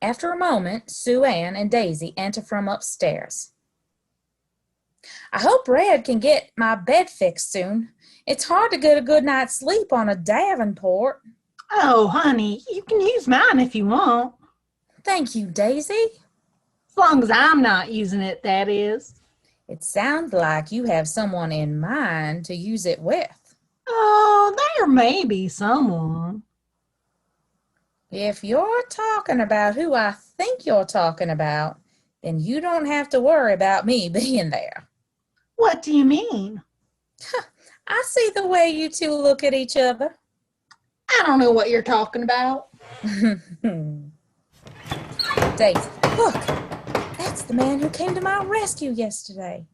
[SPEAKER 1] After a moment, Sue Ann and Daisy enter from upstairs. I hope Red can get my bed fixed soon. It's hard to get a good night's sleep on a Davenport.
[SPEAKER 6] Oh, honey, you can use mine if you want.
[SPEAKER 1] Thank you, Daisy.
[SPEAKER 6] As long as I'm not using it, that is.
[SPEAKER 1] It sounds like you have someone in mind to use it with.
[SPEAKER 6] Oh, there may be someone.
[SPEAKER 1] If you're talking about who I think you're talking about, then you don't have to worry about me being there.
[SPEAKER 6] What do you mean?
[SPEAKER 1] I see the way you two look at each other.
[SPEAKER 6] I don't know what you're talking about.
[SPEAKER 1] Daisy, look. That's the man who came to my rescue yesterday.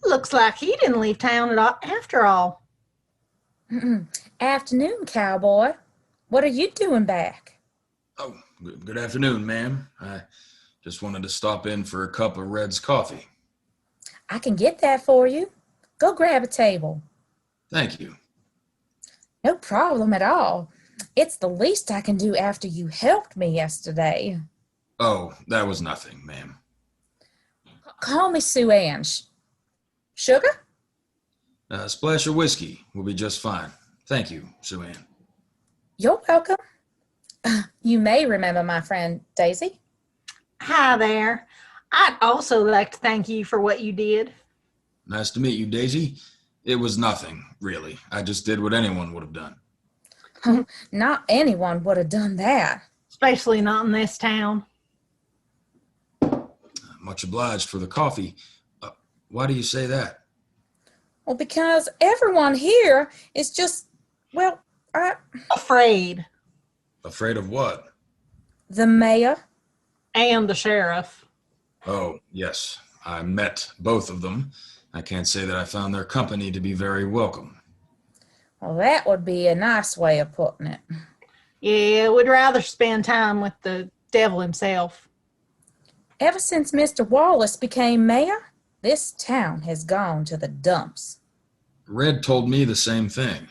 [SPEAKER 6] Looks like he didn't leave town at all, after all.
[SPEAKER 1] Afternoon, cowboy. What are you doing back?
[SPEAKER 8] Oh, good afternoon, ma'am. I just wanted to stop in for a cup of Red's coffee.
[SPEAKER 1] I can get that for you. Go grab a table.
[SPEAKER 8] Thank you.
[SPEAKER 1] No problem at all. It's the least I can do after you helped me yesterday.
[SPEAKER 8] Oh, that was nothing, ma'am.
[SPEAKER 1] Call me Sue Ann. Sugar?
[SPEAKER 8] A splash of whiskey will be just fine. Thank you, Sue Ann.
[SPEAKER 1] You're welcome. You may remember my friend Daisy.
[SPEAKER 6] Hi there. I'd also like to thank you for what you did.
[SPEAKER 8] Nice to meet you, Daisy. It was nothing, really. I just did what anyone would have done.
[SPEAKER 1] Not anyone would have done that.
[SPEAKER 6] Especially not in this town.
[SPEAKER 8] Much obliged for the coffee. Why do you say that?
[SPEAKER 1] Well, because everyone here is just, well,
[SPEAKER 6] Afraid.
[SPEAKER 8] Afraid of what?
[SPEAKER 1] the mayor.
[SPEAKER 6] And the sheriff.
[SPEAKER 8] Oh, yes. I met both of them. I can't say that I found their company to be very welcome.
[SPEAKER 1] Well, that would be a nice way of putting it.
[SPEAKER 6] Yeah, we'd rather spend time with the devil himself.
[SPEAKER 1] Ever since Mr. Wallace became mayor, this town has gone to the dumps.
[SPEAKER 8] Red told me the same thing.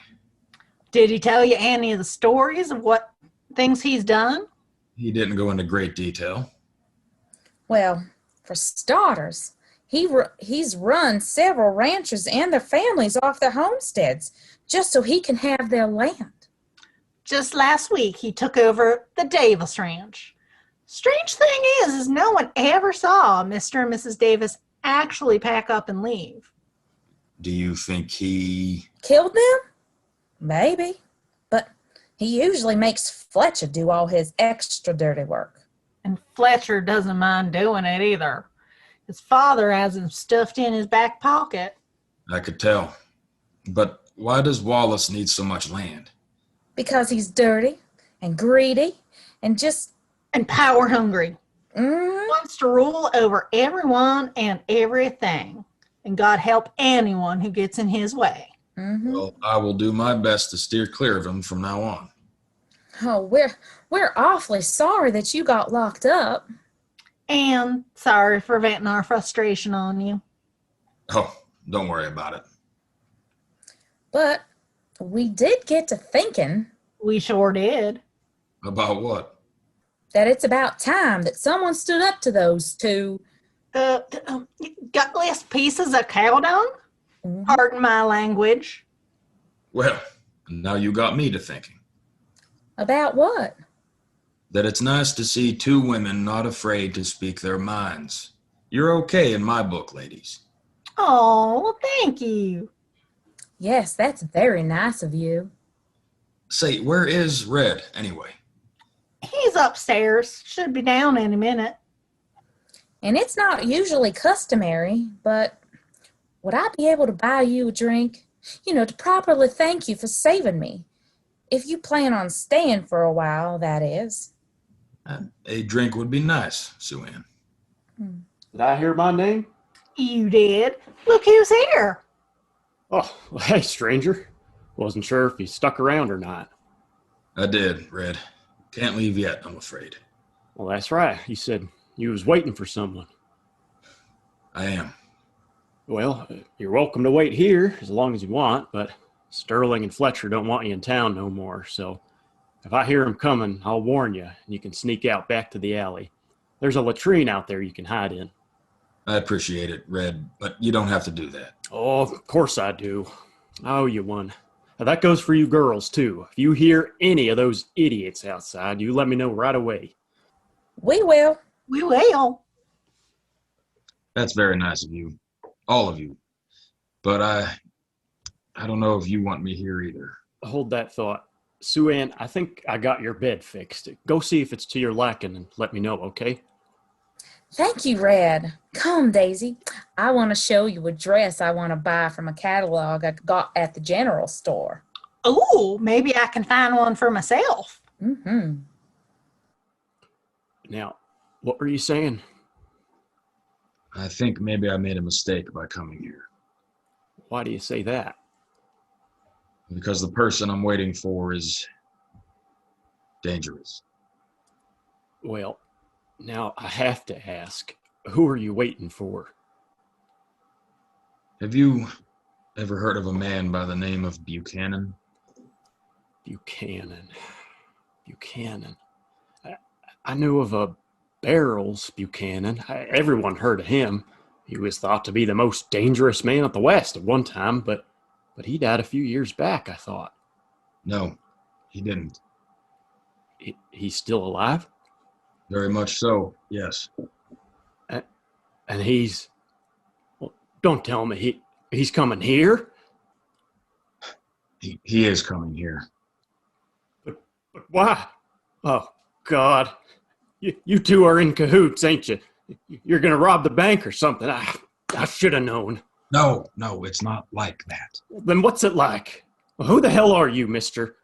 [SPEAKER 6] Did he tell you any of the stories of what things he's done?
[SPEAKER 8] He didn't go into great detail.
[SPEAKER 1] Well, for starters, he's run several ranchers and their families off their homesteads just so he can have their land.
[SPEAKER 6] Just last week, he took over the Davis Ranch. Strange thing is no one ever saw Mr. and Mrs. Davis actually pack up and leave.
[SPEAKER 8] Do you think he...
[SPEAKER 1] Killed them? Maybe. But he usually makes Fletcher do all his extra dirty work.
[SPEAKER 6] And Fletcher doesn't mind doing it either. His father has him stuffed in his back pocket.
[SPEAKER 8] I could tell. But why does Wallace need so much land?
[SPEAKER 1] Because he's dirty and greedy and just...
[SPEAKER 6] And power hungry.
[SPEAKER 1] Mm,
[SPEAKER 6] Wants to rule over everyone and everything. And God help anyone who gets in his way.
[SPEAKER 1] mm-hmm.
[SPEAKER 8] Well, I will do my best to steer clear of him from now on.
[SPEAKER 1] Oh, we're awfully sorry that you got locked up.
[SPEAKER 6] And sorry for venting our frustration on you.
[SPEAKER 8] Oh, don't worry about it.
[SPEAKER 1] But we did get to thinking
[SPEAKER 6] We sure did.
[SPEAKER 8] About what?
[SPEAKER 1] that it's about time that someone stood up to those two.
[SPEAKER 6] Gutless pieces of cow dung?
[SPEAKER 1] Mhm.
[SPEAKER 6] Pardon my language.
[SPEAKER 8] Well, now you got me to thinking.
[SPEAKER 1] About what?
[SPEAKER 8] That it's nice to see two women not afraid to speak their minds. You're okay in my book, ladies.
[SPEAKER 6] Oh, well, thank you.
[SPEAKER 1] Yes, that's very nice of you.
[SPEAKER 8] Say, where is Red, anyway?
[SPEAKER 6] He's upstairs. Should be down any minute.
[SPEAKER 1] And it's not usually customary, but would I be able to buy you a drink? You know, to properly thank you for saving me. If you plan on staying for a while, that is.
[SPEAKER 8] A drink would be nice, Sue Ann.
[SPEAKER 3] Did I hear my name?
[SPEAKER 6] You did. Look who's here.
[SPEAKER 3] Oh, well, hey, stranger. Wasn't sure if you stuck around or not.
[SPEAKER 8] I did, Red. Can't leave yet, I'm afraid.
[SPEAKER 3] Well, that's right. You said you was waiting for someone.
[SPEAKER 8] I am.
[SPEAKER 3] Well, you're welcome to wait here as long as you want, but Sterling and Fletcher don't want you in town no more, so if I hear them coming, I'll warn you, and you can sneak out back to the alley. There's a latrine out there you can hide in.
[SPEAKER 8] I appreciate it, Red, but you don't have to do that.
[SPEAKER 3] Oh, of course I do. I owe you one. Now, that goes for you girls, too. If you hear any of those idiots outside, you let me know right away.
[SPEAKER 1] We will.
[SPEAKER 6] We will.
[SPEAKER 8] That's very nice of you. All of you. But I don't know if you want me here either.
[SPEAKER 3] Hold that thought. Sue Ann, I think I got your bed fixed. Go see if it's to your liking and let me know, okay?
[SPEAKER 1] Thank you, Red. Come, Daisy. I want to show you a dress I want to buy from a catalog I got at the general store.
[SPEAKER 6] Ooh, maybe I can find one for myself.
[SPEAKER 1] Mm-hmm.
[SPEAKER 3] Now, what were you saying?
[SPEAKER 8] I think maybe I made a mistake by coming here.
[SPEAKER 3] Why do you say that?
[SPEAKER 8] Because the person I'm waiting for is dangerous.
[SPEAKER 3] Well, now I have to ask, who are you waiting for?
[SPEAKER 8] Have you ever heard of a man by the name of Buchanan?
[SPEAKER 3] Buchanan. I knew of a Barrels Buchanan. Everyone heard of him. He was thought to be the most dangerous man at the West at one time, but he died a few years back, I thought.
[SPEAKER 8] No, he didn't.
[SPEAKER 3] He's still alive?
[SPEAKER 8] Very much so, yes.
[SPEAKER 3] And he's... Well, don't tell me he's coming here?
[SPEAKER 8] He is coming here.
[SPEAKER 3] But why? Oh, God. You two are in cahoots, ain't you? You're going to rob the bank or something. I should have known.
[SPEAKER 8] No, it's not like that.
[SPEAKER 3] Then what's it like? Well, who the hell are you, mister?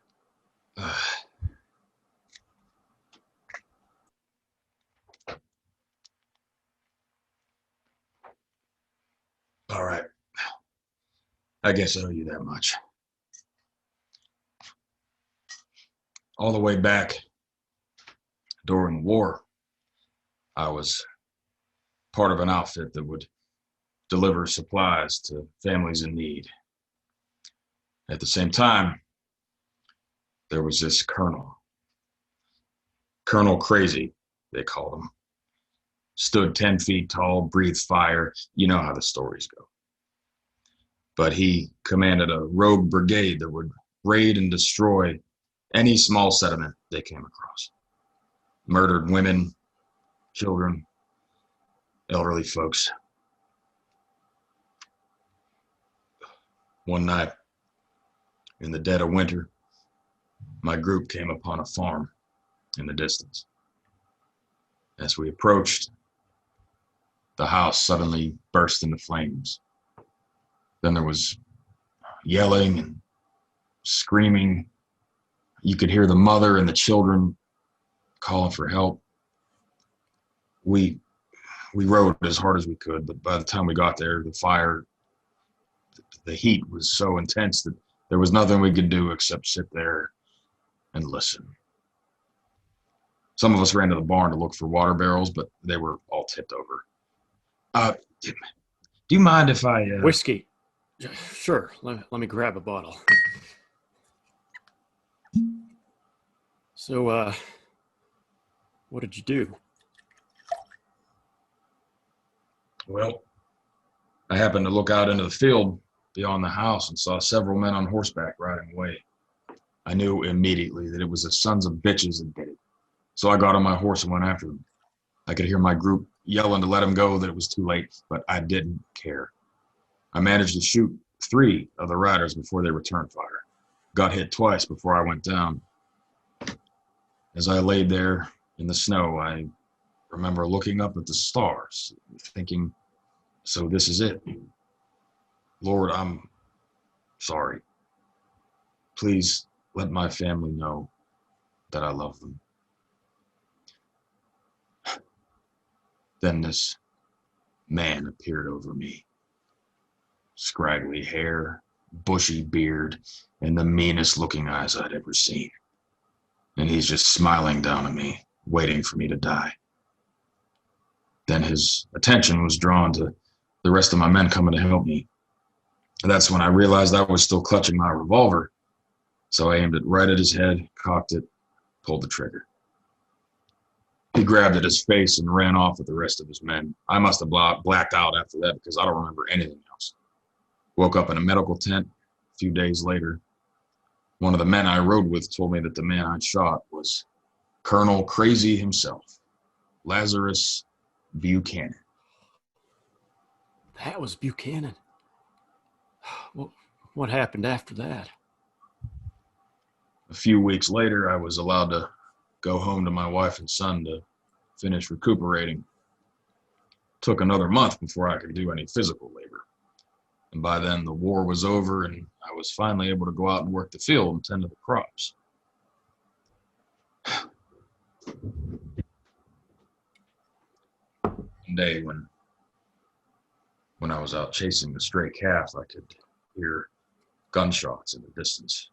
[SPEAKER 8] All right. I guess I owe you that much. All the way back during the war, I was part of an outfit that would deliver supplies to families in need. At the same time, there was this Colonel Crazy, they called him. Stood 10 feet tall, breathed fire. You know how the stories go. But he commanded a rogue brigade that would raid and destroy any small settlement they came across. Murdered women, children, elderly folks. One night, in the dead of winter, my group came upon a farm in the distance. As we approached, the house suddenly burst into flames. Then there was yelling and screaming. You could hear the mother and the children calling for help. We rode as hard as we could, but by the time we got there, the heat was so intense that there was nothing we could do except sit there and listen. Some of us ran to the barn to look for water barrels, but they were all tipped over. Do you mind if I...
[SPEAKER 3] Whiskey. Sure, let me grab a bottle. So, what did you do?
[SPEAKER 8] Well, I happened to look out into the field beyond the house and saw several men on horseback riding away. I knew immediately that it was the sons of bitches that did it. So I got on my horse and went after them. I could hear my group yelling to let them go, that it was too late, but I didn't care. I managed to shoot 3 of the riders before they returned fire. Got hit twice before I went down. As I laid there in the snow, I remember looking up at the stars, thinking, so this is it. Lord, I'm sorry. Please let my family know that I love them. Then this man appeared over me. Scraggly hair, bushy beard, and the meanest looking eyes I'd ever seen. And he's just smiling down at me, waiting for me to die. Then his attention was drawn to the rest of my men coming to help me. And that's when I realized I was still clutching my revolver. So I aimed it right at his head, cocked it, pulled the trigger. He grabbed at his face and ran off with the rest of his men. I must have blacked out after that because I don't remember anything else. Woke up in a medical tent a few days later. One of the men I rode with told me that the man I'd shot was Colonel Crazy himself, Lazarus Buchanan.
[SPEAKER 3] That was Buchanan. What happened after that?
[SPEAKER 8] A few weeks later, I was allowed to go home to my wife and son to finish recuperating. Took another month before I could do any physical labor. And by then, the war was over, and I was finally able to go out and work the field and tend to the crops. One day, when I was out chasing the stray calf, I could hear gunshots in the distance.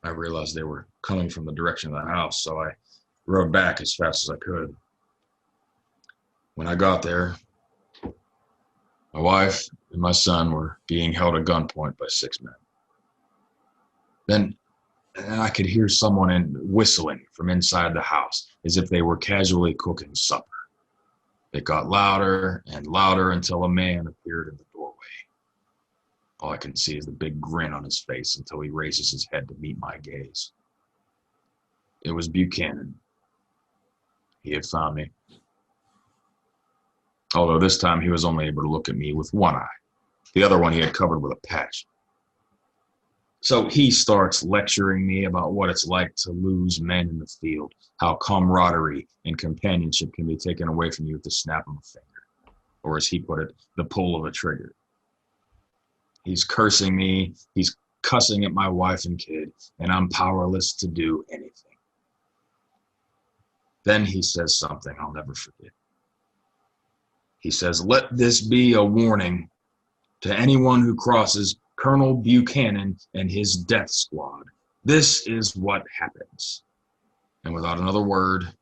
[SPEAKER 8] I realized they were coming from the direction of the house, so I rode back as fast as I could. When I got there, my wife and my son were being held at gunpoint by 6 men. Then I could hear someone whistling from inside the house as if they were casually cooking supper. It got louder and louder until a man appeared in the doorway. All I can see is the big grin on his face until he raises his head to meet my gaze. It was Buchanan. He had found me. Although this time he was only able to look at me with one eye. The other one he had covered with a patch. So he starts lecturing me about what it's like to lose men in the field, how camaraderie and companionship can be taken away from you with the snap of a finger, or as he put it, the pull of a trigger. He's cursing me, he's cussing at my wife and kid, and I'm powerless to do anything. Then he says something I'll never forget. He says, "Let this be a warning to anyone who crosses Colonel Buchanan and his death squad. This is what happens." And without another word,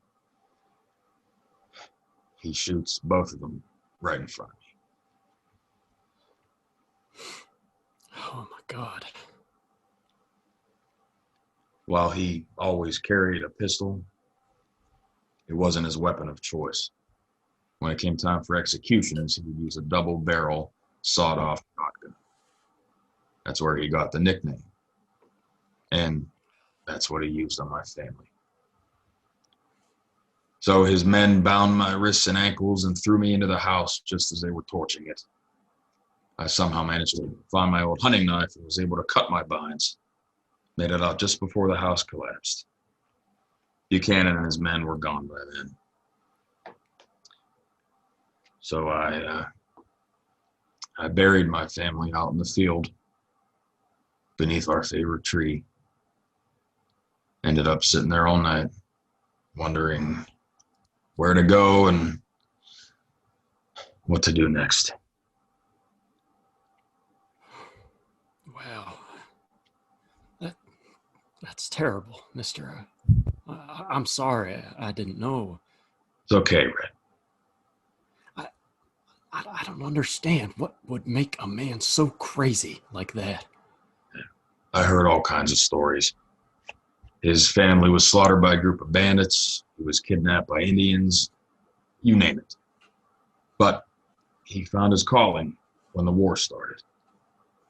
[SPEAKER 8] he shoots both of them right in front of me.
[SPEAKER 3] Oh my God.
[SPEAKER 8] While he always carried a pistol, it wasn't his weapon of choice. When it came time for executions, he would use a double-barrel, sawed-off shotgun. That's where he got the nickname. And that's what he used on my family. So his men bound my wrists and ankles and threw me into the house just as they were torching it. I somehow managed to find my old hunting knife and was able to cut my binds. Made it out just before the house collapsed. Buchanan and his men were gone by then. So I buried my family out in the field beneath our favorite tree. Ended up sitting there all night, wondering where to go and what to do next.
[SPEAKER 3] Wow. That's terrible, mister. I'm sorry. I didn't know.
[SPEAKER 8] It's okay, Red.
[SPEAKER 3] I don't understand. What would make a man so crazy like that?
[SPEAKER 8] I heard all kinds of stories. His family was slaughtered by a group of bandits. He was kidnapped by Indians. You name it. But he found his calling when the war started.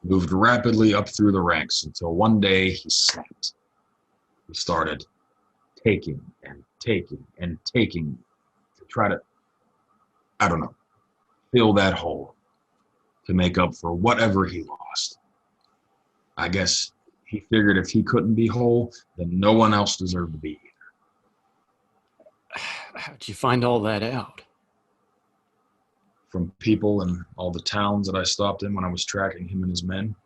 [SPEAKER 8] Moved rapidly up through the ranks until one day he snapped. He started taking and taking and taking to try to, I don't know, fill that hole to make up for whatever he lost. I guess he figured if he couldn't be whole, then no one else deserved to be either.
[SPEAKER 3] How'd you find all that out?
[SPEAKER 8] From people in all the towns that I stopped in when I was tracking him and his men.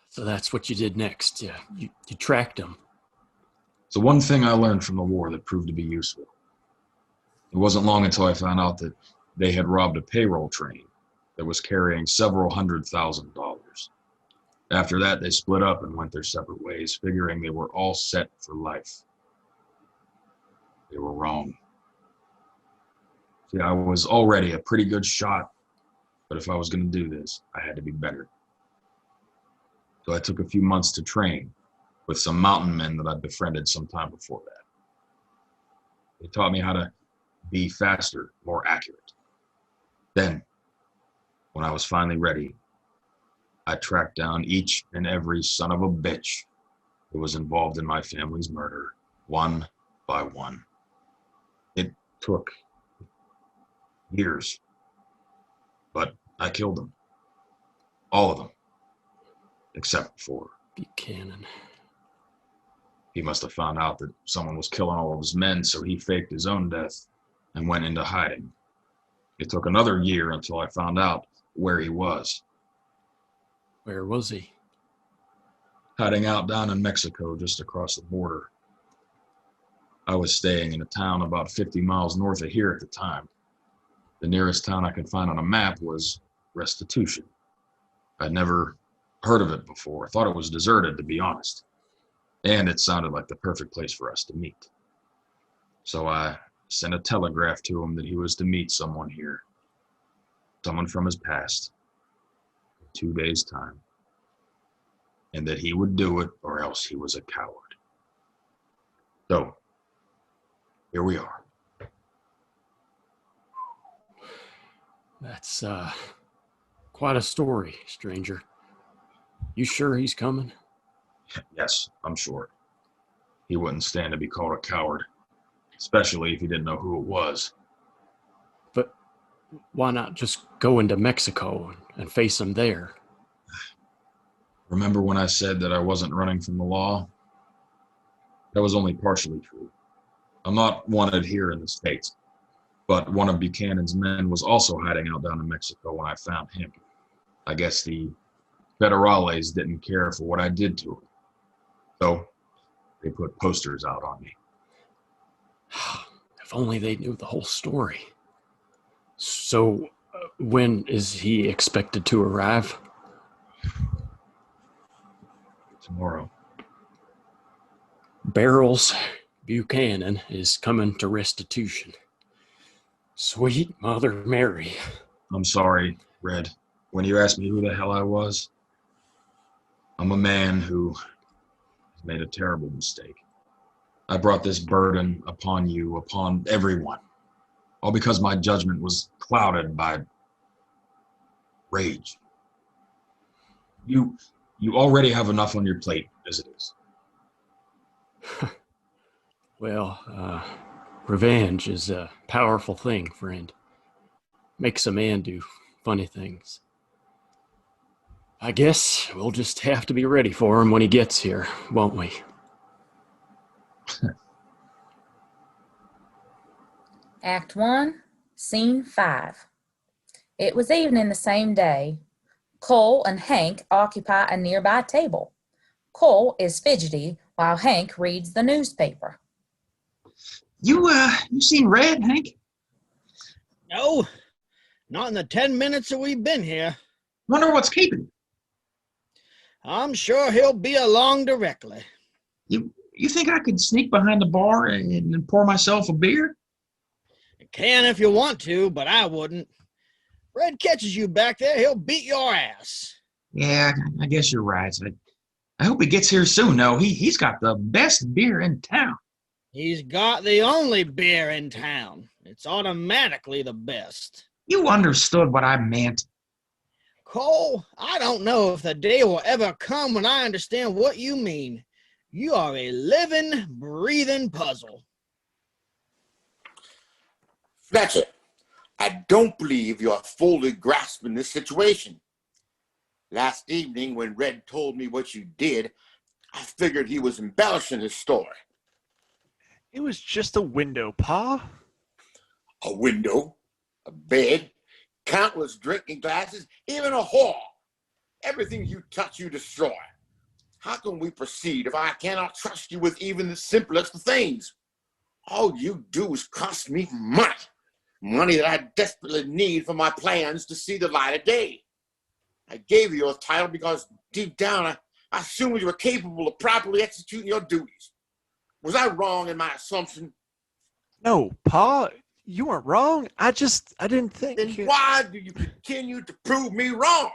[SPEAKER 3] So that's what you did next. Yeah, you tracked him.
[SPEAKER 8] So one thing I learned from the war that proved to be useful. It wasn't long until I found out that they had robbed a payroll train that was carrying several $100,000. After that, they split up and went their separate ways, figuring they were all set for life. They were wrong. See, I was already a pretty good shot, but if I was going to do this, I had to be better. So I took a few months to train with some mountain men that I'd befriended some time before that. They taught me how to be faster, more accurate. Then, when I was finally ready, I tracked down each and every son of a bitch who was involved in my family's murder, one by one. It took years, but I killed them. All of them, except for
[SPEAKER 3] Buchanan.
[SPEAKER 8] He must have found out that someone was killing all of his men, so he faked his own death and went into hiding. It took another year until I found out where he was.
[SPEAKER 3] Where was he?
[SPEAKER 8] Hiding out down in Mexico, just across the border. I was staying in a town about 50 miles north of here at the time. The nearest town I could find on a map was Restitution. I'd never heard of it before. I thought it was deserted, to be honest. And it sounded like the perfect place for us to meet. So I sent a telegraph to him that he was to meet someone here. Someone from his past. In 2 days' time. And that he would do it or else he was a coward. So, here we are.
[SPEAKER 3] That's quite a story, stranger. You sure he's coming?
[SPEAKER 8] Yes, I'm sure. He wouldn't stand to be called a coward, especially if he didn't know who it was.
[SPEAKER 3] But why not just go into Mexico and face him there?
[SPEAKER 8] Remember when I said that I wasn't running from the law? That was only partially true. I'm not wanted here in the States, but one of Buchanan's men was also hiding out down in Mexico when I found him. I guess the federales didn't care for what I did to him. So they put posters out on me.
[SPEAKER 3] If only they knew the whole story. So when is he expected to arrive?
[SPEAKER 8] Tomorrow.
[SPEAKER 3] Barrels Buchanan is coming to Restitution. Sweet Mother Mary.
[SPEAKER 8] I'm sorry, Red. When you asked me who the hell I was, I'm a man who made a terrible mistake. I brought this burden upon you, upon everyone, all because my judgment was clouded by rage. You already have enough on your plate as it is.
[SPEAKER 3] Well, revenge is a powerful thing, friend. Makes a man do funny things. I guess we'll just have to be ready for him when he gets here, won't we?
[SPEAKER 1] Act 1, Scene 5. It was evening the same day. Cole and Hank occupy a nearby table. Cole is fidgety while Hank reads the newspaper.
[SPEAKER 2] You seen Red, Hank?
[SPEAKER 4] No, not in the 10 minutes that we've been here.
[SPEAKER 2] Wonder what's keeping him.
[SPEAKER 4] I'm sure he'll be along directly.
[SPEAKER 2] You think I could sneak behind the bar and pour myself a beer?
[SPEAKER 4] You can if you want to, but I wouldn't. Red catches you back there, he'll beat your ass.
[SPEAKER 2] Yeah, I guess you're right. I hope he gets here soon, though. He's got the best beer in town.
[SPEAKER 4] He's got the only beer in town. It's automatically the best.
[SPEAKER 2] You understood what I meant.
[SPEAKER 4] Cole, I don't know if the day will ever come when I understand what you mean. You are a living, breathing puzzle.
[SPEAKER 5] Fletcher, I don't believe you're fully grasping this situation. Last evening, when Red told me what you did, I figured he was embellishing his story.
[SPEAKER 7] It was just a window, Pa.
[SPEAKER 5] A window, a bed, countless drinking glasses, even a whore. Everything you touch, you destroy. How can we proceed if I cannot trust you with even the simplest of things? All you do is cost me money. Money that I desperately need for my plans to see the light of day. I gave you your title because deep down I assumed you were capable of properly executing your duties. Was I wrong in my assumption?
[SPEAKER 7] No, Pa, you weren't wrong. I didn't think.
[SPEAKER 5] Then why do you continue to prove me wrong?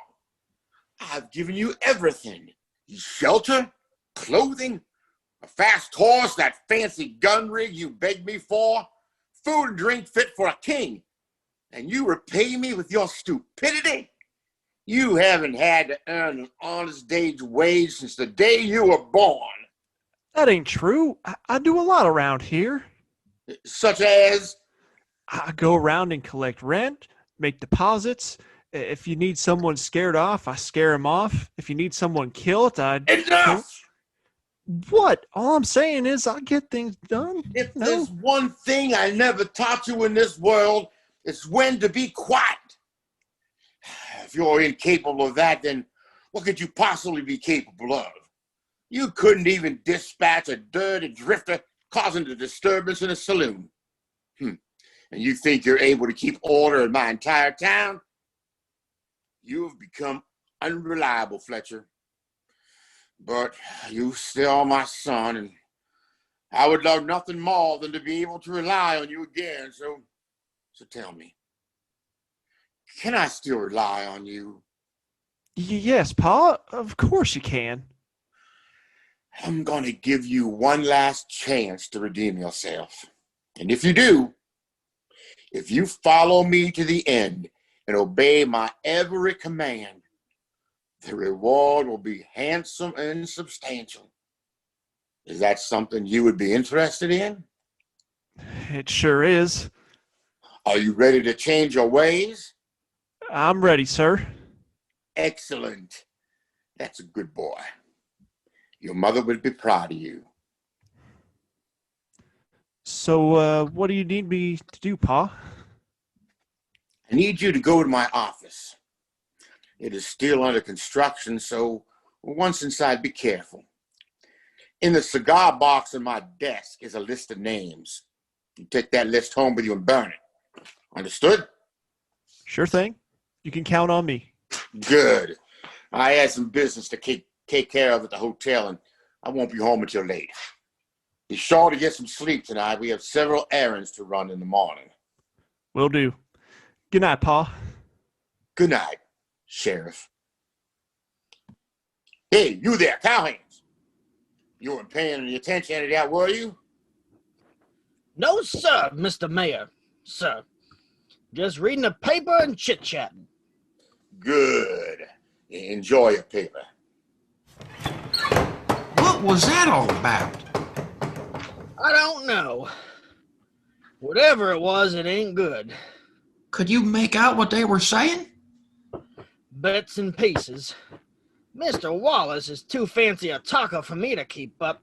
[SPEAKER 5] I've given you everything. Shelter, clothing, a fast horse, that fancy gun rig you begged me for, food and drink fit for a king. And you repay me with your stupidity? You haven't had to earn an honest day's wage since the day you were born.
[SPEAKER 7] That ain't true. I do a lot around here.
[SPEAKER 5] Such as?
[SPEAKER 7] I go around and collect rent, make deposits. If you need someone scared off, I scare them off. If you need someone killed, I...
[SPEAKER 5] Enough!
[SPEAKER 7] What? All I'm saying is I get things done.
[SPEAKER 5] If there's one thing I never taught you in this world, it's when to be quiet. If you're incapable of that, then what could you possibly be capable of? You couldn't even dispatch a dirty drifter causing a disturbance in a saloon. And you think you're able to keep order in my entire town? You have become unreliable, Fletcher. But you still my son, and I would love nothing more than to be able to rely on you again. So tell me, can I still rely on you?
[SPEAKER 7] Yes, Pa. Of course you can.
[SPEAKER 5] I'm going to give you one last chance to redeem yourself. And if you do, if you follow me to the end and obey my every command, the reward will be handsome and substantial. Is that something you would be interested in?
[SPEAKER 7] It sure is.
[SPEAKER 5] Are you ready to change your ways?
[SPEAKER 7] I'm ready, sir.
[SPEAKER 5] Excellent. That's a good boy. Your mother would be proud of you.
[SPEAKER 7] So, what do you need me to do, Pa?
[SPEAKER 5] I need you to go to my office. It is still under construction, so once inside, be careful. In the cigar box on my desk is a list of names. You take that list home with you and burn it. Understood?
[SPEAKER 7] Sure thing. You can count on me.
[SPEAKER 5] Good. I had some business to take care of at the hotel, and I won't be home until late. Be sure to get some sleep tonight. We have several errands to run in the morning.
[SPEAKER 7] Will do. Good night, Pa.
[SPEAKER 5] Good night, Sheriff. Hey, you there, cowhands. You weren't paying any attention to that, were you?
[SPEAKER 4] No, sir, Mr. Mayor. Sir. Just reading the paper and chit-chatting.
[SPEAKER 5] Good. Enjoy your paper.
[SPEAKER 2] What was that all about?
[SPEAKER 4] I don't know. Whatever it was, it ain't good.
[SPEAKER 2] Could you make out what they were saying?
[SPEAKER 4] Bits and pieces. Mr. Wallace is too fancy a talker for me to keep up.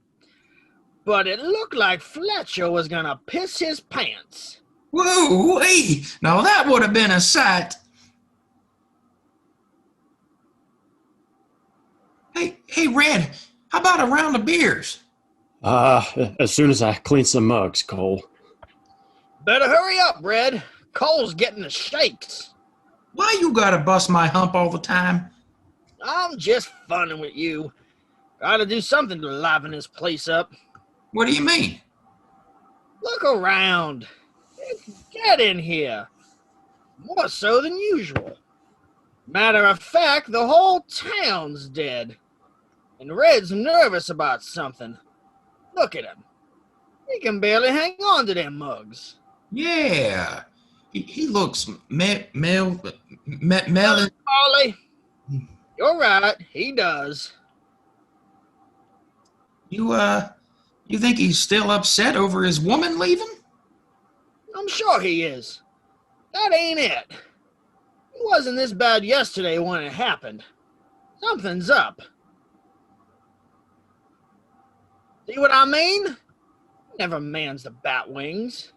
[SPEAKER 4] But it looked like Fletcher was gonna piss his pants.
[SPEAKER 2] Whoa-wee! Now that would have been a sight. Hey, Red, how about a round of beers?
[SPEAKER 3] As soon as I clean some mugs, Cole.
[SPEAKER 4] Better hurry up, Red. Cole's getting the shakes.
[SPEAKER 2] Why you gotta bust my hump all the time?
[SPEAKER 4] I'm just funning with you. Gotta do something to liven this place up.
[SPEAKER 2] What do you mean?
[SPEAKER 4] Look around. Get in here. More so than usual. Matter of fact, the whole town's dead. And Red's nervous about something. Look at him. He can barely hang on to them mugs.
[SPEAKER 2] Yeah, he looks melon.
[SPEAKER 4] Charlie, you're right. He does.
[SPEAKER 2] You think he's still upset over his woman leaving?
[SPEAKER 4] I'm sure he is. That ain't it. He wasn't this bad yesterday when it happened. Something's up. See what I mean? Never mans the bat wings.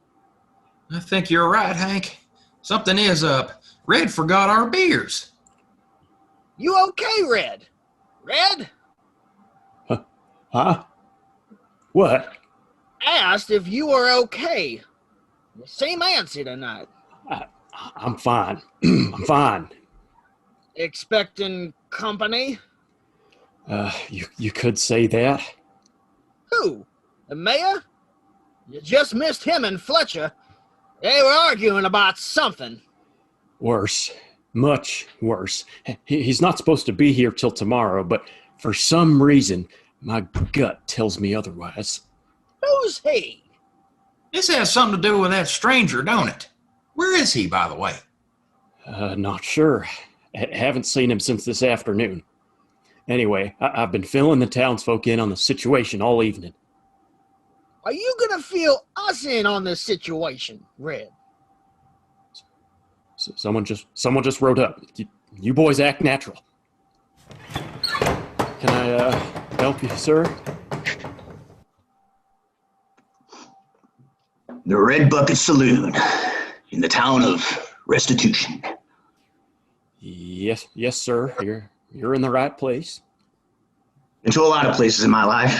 [SPEAKER 2] I think you're right, Hank. Something is up. Red forgot our beers.
[SPEAKER 4] You okay, Red? Red?
[SPEAKER 3] Huh? What?
[SPEAKER 4] asked if you were okay. The same answer tonight.
[SPEAKER 3] I'm fine. I'm fine.
[SPEAKER 4] Expecting company?
[SPEAKER 3] You could say that.
[SPEAKER 4] Who? The mayor? You just missed him and Fletcher. They were arguing about something.
[SPEAKER 3] Worse. Much worse. He's not supposed to be here till tomorrow, but for some reason, my gut tells me otherwise.
[SPEAKER 4] Who's he?
[SPEAKER 2] This has something to do with that stranger, don't it? Where is he, by the way?
[SPEAKER 3] Not sure. Haven't seen him since this afternoon. Anyway, I've been filling the townsfolk in on the situation all evening.
[SPEAKER 4] Are you gonna fill us in on this situation, Red?
[SPEAKER 3] Someone just wrote up. You boys act natural. Can I help you, sir?
[SPEAKER 9] The Red Bucket Saloon in the town of Restitution.
[SPEAKER 3] Yes, sir. You're in the right place.
[SPEAKER 9] Been to a lot of places in my life,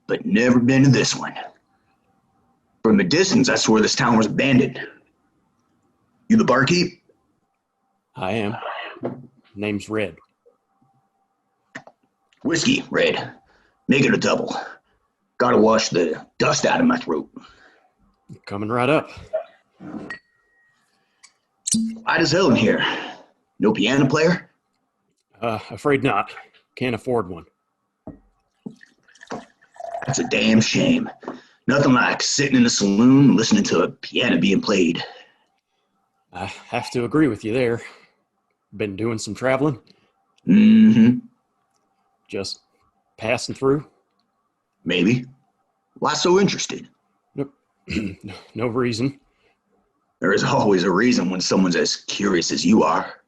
[SPEAKER 9] but never been to this one. From a distance, I swore this town was abandoned. You the barkeep?
[SPEAKER 3] I am. Name's Red.
[SPEAKER 9] Whiskey, Red. Make it a double. Gotta wash the dust out of my throat.
[SPEAKER 3] Coming right up.
[SPEAKER 9] Light as hell in here. No piano player?
[SPEAKER 3] Afraid not. Can't afford one.
[SPEAKER 9] That's a damn shame. Nothing like sitting in a saloon listening to a piano being played.
[SPEAKER 3] I have to agree with you there. Been doing some traveling?
[SPEAKER 9] Mm-hmm.
[SPEAKER 3] Just passing through?
[SPEAKER 9] Maybe. Why so interested?
[SPEAKER 3] No reason.
[SPEAKER 9] There is always a reason when someone's as curious as you are.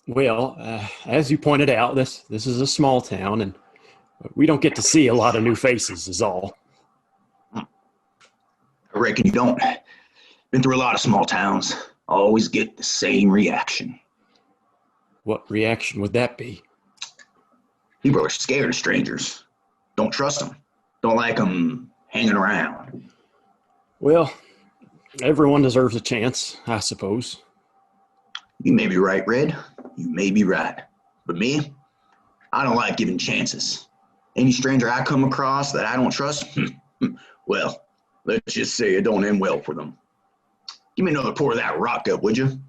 [SPEAKER 3] Well, as you pointed out, this is a small town, and we don't get to see a lot of new faces is all.
[SPEAKER 9] I reckon you don't. Been through a lot of small towns. Always get the same reaction.
[SPEAKER 3] What reaction would that be?
[SPEAKER 9] People are scared of strangers. Don't trust them. Don't like them hanging around.
[SPEAKER 3] Well, everyone deserves a chance, I suppose.
[SPEAKER 9] You may be right, Red. You may be right. But me, I don't like giving chances. Any stranger I come across that I don't trust, well, let's just say it don't end well for them. Give me another pour of that rock up, would you?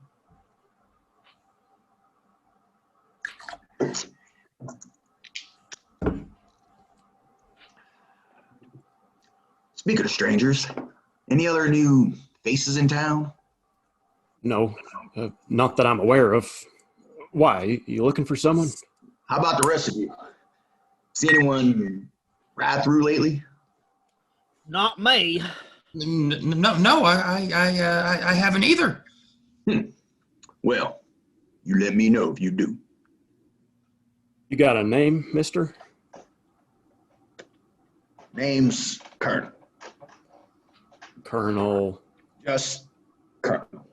[SPEAKER 9] Speaking of strangers, any other new faces in town?
[SPEAKER 3] No, not that I'm aware of. Why? You looking for someone?
[SPEAKER 9] How about the rest of you? See anyone ride through lately?
[SPEAKER 4] Not me.
[SPEAKER 2] No, I haven't either.
[SPEAKER 9] Well, you let me know if you do.
[SPEAKER 3] You got a name, mister?
[SPEAKER 9] Name's Colonel.
[SPEAKER 3] Colonel.
[SPEAKER 9] Just Colonel.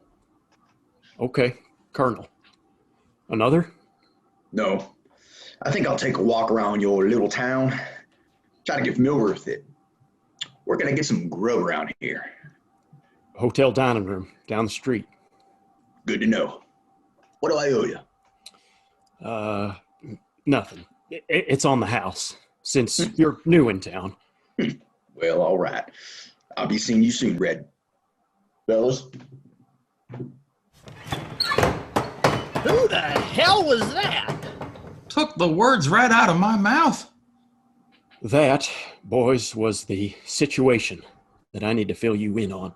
[SPEAKER 3] Okay, Colonel. Another?
[SPEAKER 9] No. I think I'll take a walk around your little town. Try to get familiar with it. Where can I get some grub around here?
[SPEAKER 3] Hotel dining room down the street.
[SPEAKER 9] Good to know. What do I owe you?
[SPEAKER 3] Nothing. It's on the house, since you're new in town.
[SPEAKER 9] Well, all right. I'll be seeing you soon, Red. Fellas?
[SPEAKER 4] Who the hell was that?
[SPEAKER 2] Took the words right out of my mouth.
[SPEAKER 3] That, boys, was the situation that I need to fill you in on.